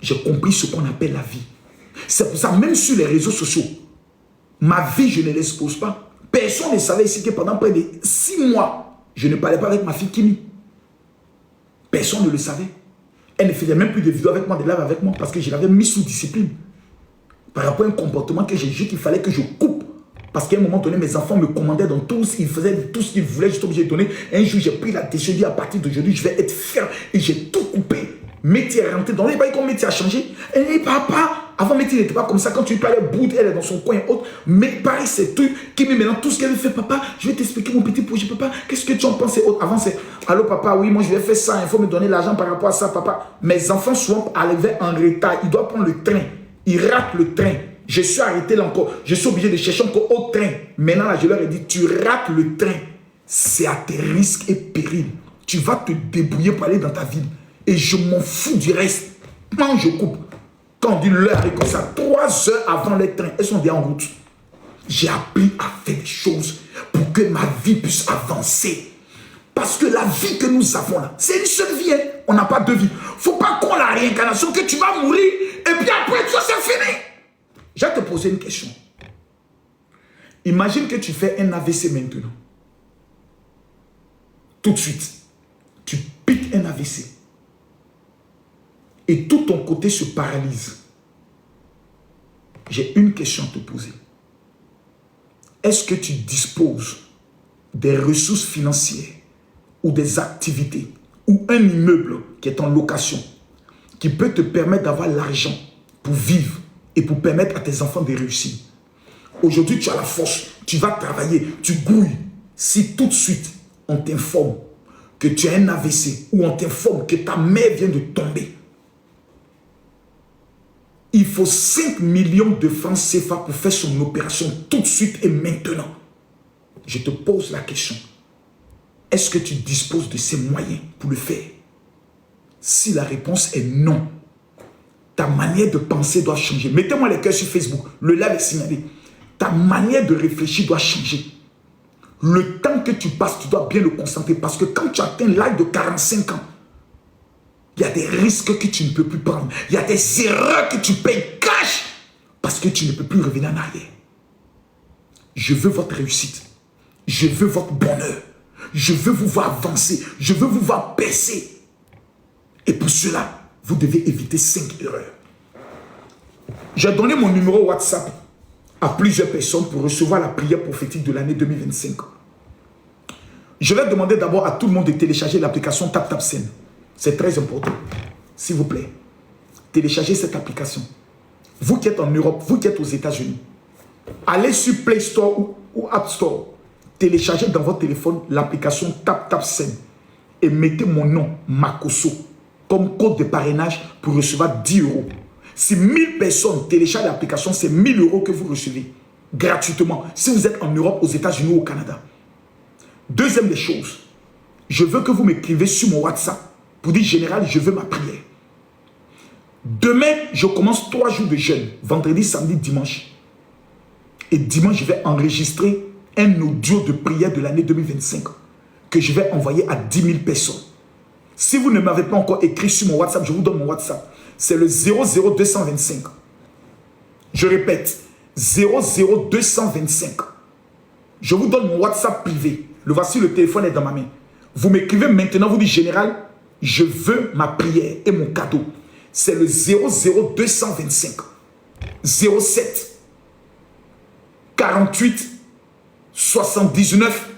J'ai compris ce qu'on appelle la vie. C'est pour ça, même sur les réseaux sociaux, ma vie, je ne l'expose pas. Personne ne savait ici que pendant près de 6 mois, je ne parlais pas avec ma fille Kimi. Personne ne le savait. Elle ne faisait même plus de vidéos avec moi, de live avec moi, parce que je l'avais mis sous discipline. Par rapport à un comportement que j'ai dit qu'il fallait que je coupe. Parce qu'à un moment donné, mes enfants me commandaient dans tout, ils faisaient tout ce qu'ils voulaient, j'étais obligé de donner. Un jour, j'ai pris la décision, à partir d'aujourd'hui, je vais être ferme. Et j'ai tout coupé. Métier est rentré dans le pas comme métier a changé. Elle dit, papa, avant métier n'était pas comme ça. Quand tu parlais bout, elle est dans son coin autre. Mais pareil, c'est truc qui met maintenant tout ce qu'elle fait, papa. Je vais t'expliquer mon petit projet, papa. Qu'est-ce que tu en penses? Avant, c'est, allô, papa, oui, moi je vais faire ça. Il faut me donner l'argent par rapport à ça, papa. Mes enfants souvent arrivaient en retard. Ils doivent prendre le train. Ils ratent le train. Je suis arrêté là encore. Je suis obligé de chercher encore autre train. Maintenant, là, je leur ai dit, tu rates le train. C'est à tes risques et périls. Tu vas te débrouiller pour aller dans ta ville. Et je m'en fous du reste. Quand je coupe, quand on dit l'heure est comme ça, 3 heures avant les trains, elles sont déjà en route. J'ai appris à faire des choses pour que ma vie puisse avancer. Parce que la vie que nous avons là, c'est une seule vie. Hein? On n'a pas 2 vies. Il ne faut pas qu'on la réincarnation, que tu vas mourir et puis après, tu c'est fini. Je vais te poser une question. Imagine que tu fais un AVC maintenant. Tout de suite, tu piques un AVC. Et tout ton côté se paralyse. J'ai une question à te poser. Est-ce que tu disposes des ressources financières ou des activités ou un immeuble qui est en location qui peut te permettre d'avoir l'argent pour vivre et pour permettre à tes enfants de réussir? Aujourd'hui, tu as la force, tu vas travailler, tu grouilles. Si tout de suite, on t'informe que tu as un AVC ou on t'informe que ta mère vient de tomber, il faut 5 millions de francs CFA pour faire son opération tout de suite et maintenant. Je te pose la question. Est-ce que tu disposes de ces moyens pour le faire? Si la réponse est non, ta manière de penser doit changer. Mettez-moi les cœurs sur Facebook. Le live est signalé. Ta manière de réfléchir doit changer. Le temps que tu passes, tu dois bien le concentrer. Parce que quand tu atteins l'âge de 45 ans, il y a des risques que tu ne peux plus prendre. Il y a des erreurs que tu payes cash parce que tu ne peux plus revenir en arrière. Je veux votre réussite. Je veux votre bonheur. Je veux vous voir avancer. Je veux vous voir percer. Et pour cela, vous devez éviter 5 erreurs. J'ai donné mon numéro WhatsApp à plusieurs personnes pour recevoir la prière prophétique de l'année 2025. Je vais demander d'abord à tout le monde de télécharger l'application TapTapSend. C'est très important. S'il vous plaît, téléchargez cette application. Vous qui êtes en Europe, vous qui êtes aux États-Unis, allez sur Play Store ou App Store. Téléchargez dans votre téléphone l'application TapTapSend et mettez mon nom, Makosso. comme code de parrainage pour recevoir 10 euros. Si 1000 personnes téléchargent l'application, c'est 1000 euros que vous recevez gratuitement. Si vous êtes en Europe, aux États-Unis ou au Canada. Deuxième des choses, je veux que vous m'écrivez sur mon WhatsApp pour dire général, je veux ma prière. Demain, je commence 3 jours de jeûne, vendredi, samedi, dimanche. Et dimanche, je vais enregistrer un audio de prière de l'année 2025 que je vais envoyer à 10 000 personnes. Si vous ne m'avez pas encore écrit sur mon WhatsApp, je vous donne mon WhatsApp. C'est le 00225. Je répète, 00225. Je vous donne mon WhatsApp privé. Le voici, le téléphone est dans ma main. Vous m'écrivez maintenant, vous dites général, je veux ma prière et mon cadeau. C'est le 00225 07 48 79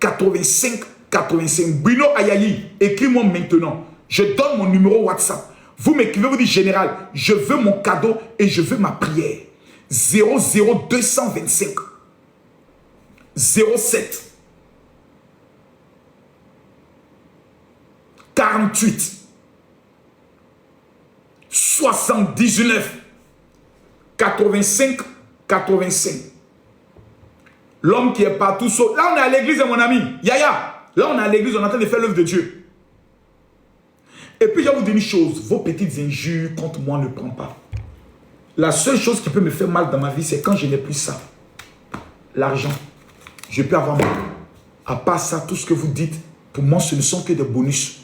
85 85. Bruno Ayayi, écris-moi maintenant. Je donne mon numéro WhatsApp. Vous m'écrivez, vous dites général, je veux mon cadeau et je veux ma prière. 00225 07 48 79 85 85. L'homme qui est partout sauf. Là, on est à l'église, mon ami. Yaya. Là, on est à l'église, on est en train de faire l'œuvre de Dieu. Et puis, je vais vous dire une chose. Vos petites injures contre moi ne prennent pas. La seule chose qui peut me faire mal dans ma vie, c'est quand je n'ai plus ça. L'argent. Je peux avoir mal. À part ça, tout ce que vous dites, pour moi, ce ne sont que des bonus.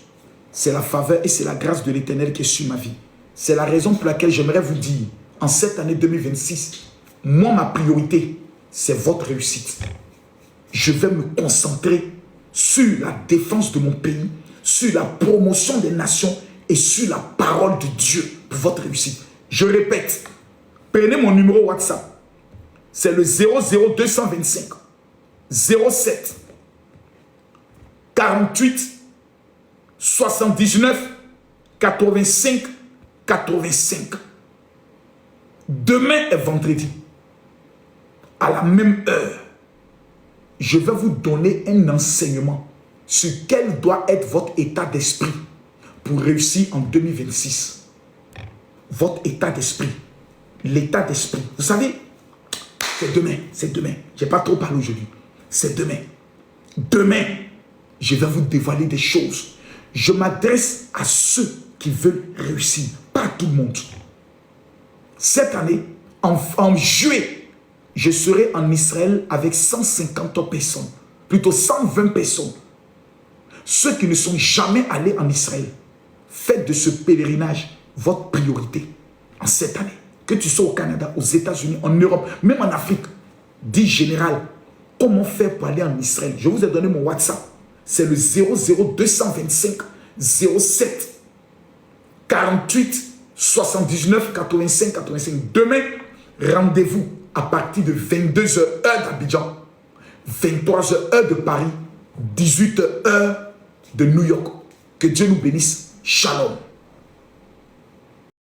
C'est la faveur et c'est la grâce de l'Éternel qui est sur ma vie. C'est la raison pour laquelle j'aimerais vous dire, en cette année 2026, moi, ma priorité, c'est votre réussite. Je vais me concentrer sur la défense de mon pays, sur la promotion des nations et sur la parole de Dieu pour votre réussite. Je répète, prenez mon numéro WhatsApp. C'est le 00225 07 48 79 85 85. Demain est vendredi. À la même heure, je vais vous donner un enseignement sur quel doit être votre état d'esprit pour réussir en 2026. Votre état d'esprit. L'état d'esprit. Vous savez, c'est demain. C'est demain. Je n'ai pas trop parlé aujourd'hui. C'est demain. Demain, je vais vous dévoiler des choses. Je m'adresse à ceux qui veulent réussir. Pas à tout le monde. Cette année, en juillet, je serai en Israël avec 150 personnes. Plutôt 120 personnes. Ceux qui ne sont jamais allés en Israël, faites de ce pèlerinage votre priorité en cette année. Que tu sois au Canada, aux États-Unis, en Europe, même en Afrique. Dis général, comment faire pour aller en Israël? Je vous ai donné mon WhatsApp. C'est le 00225 07 48 79 85 85. Demain, rendez-vous à partir de 22h heure d'Abidjan, 23h heure de Paris, 18h heure de New York. Que Dieu nous bénisse. Shalom.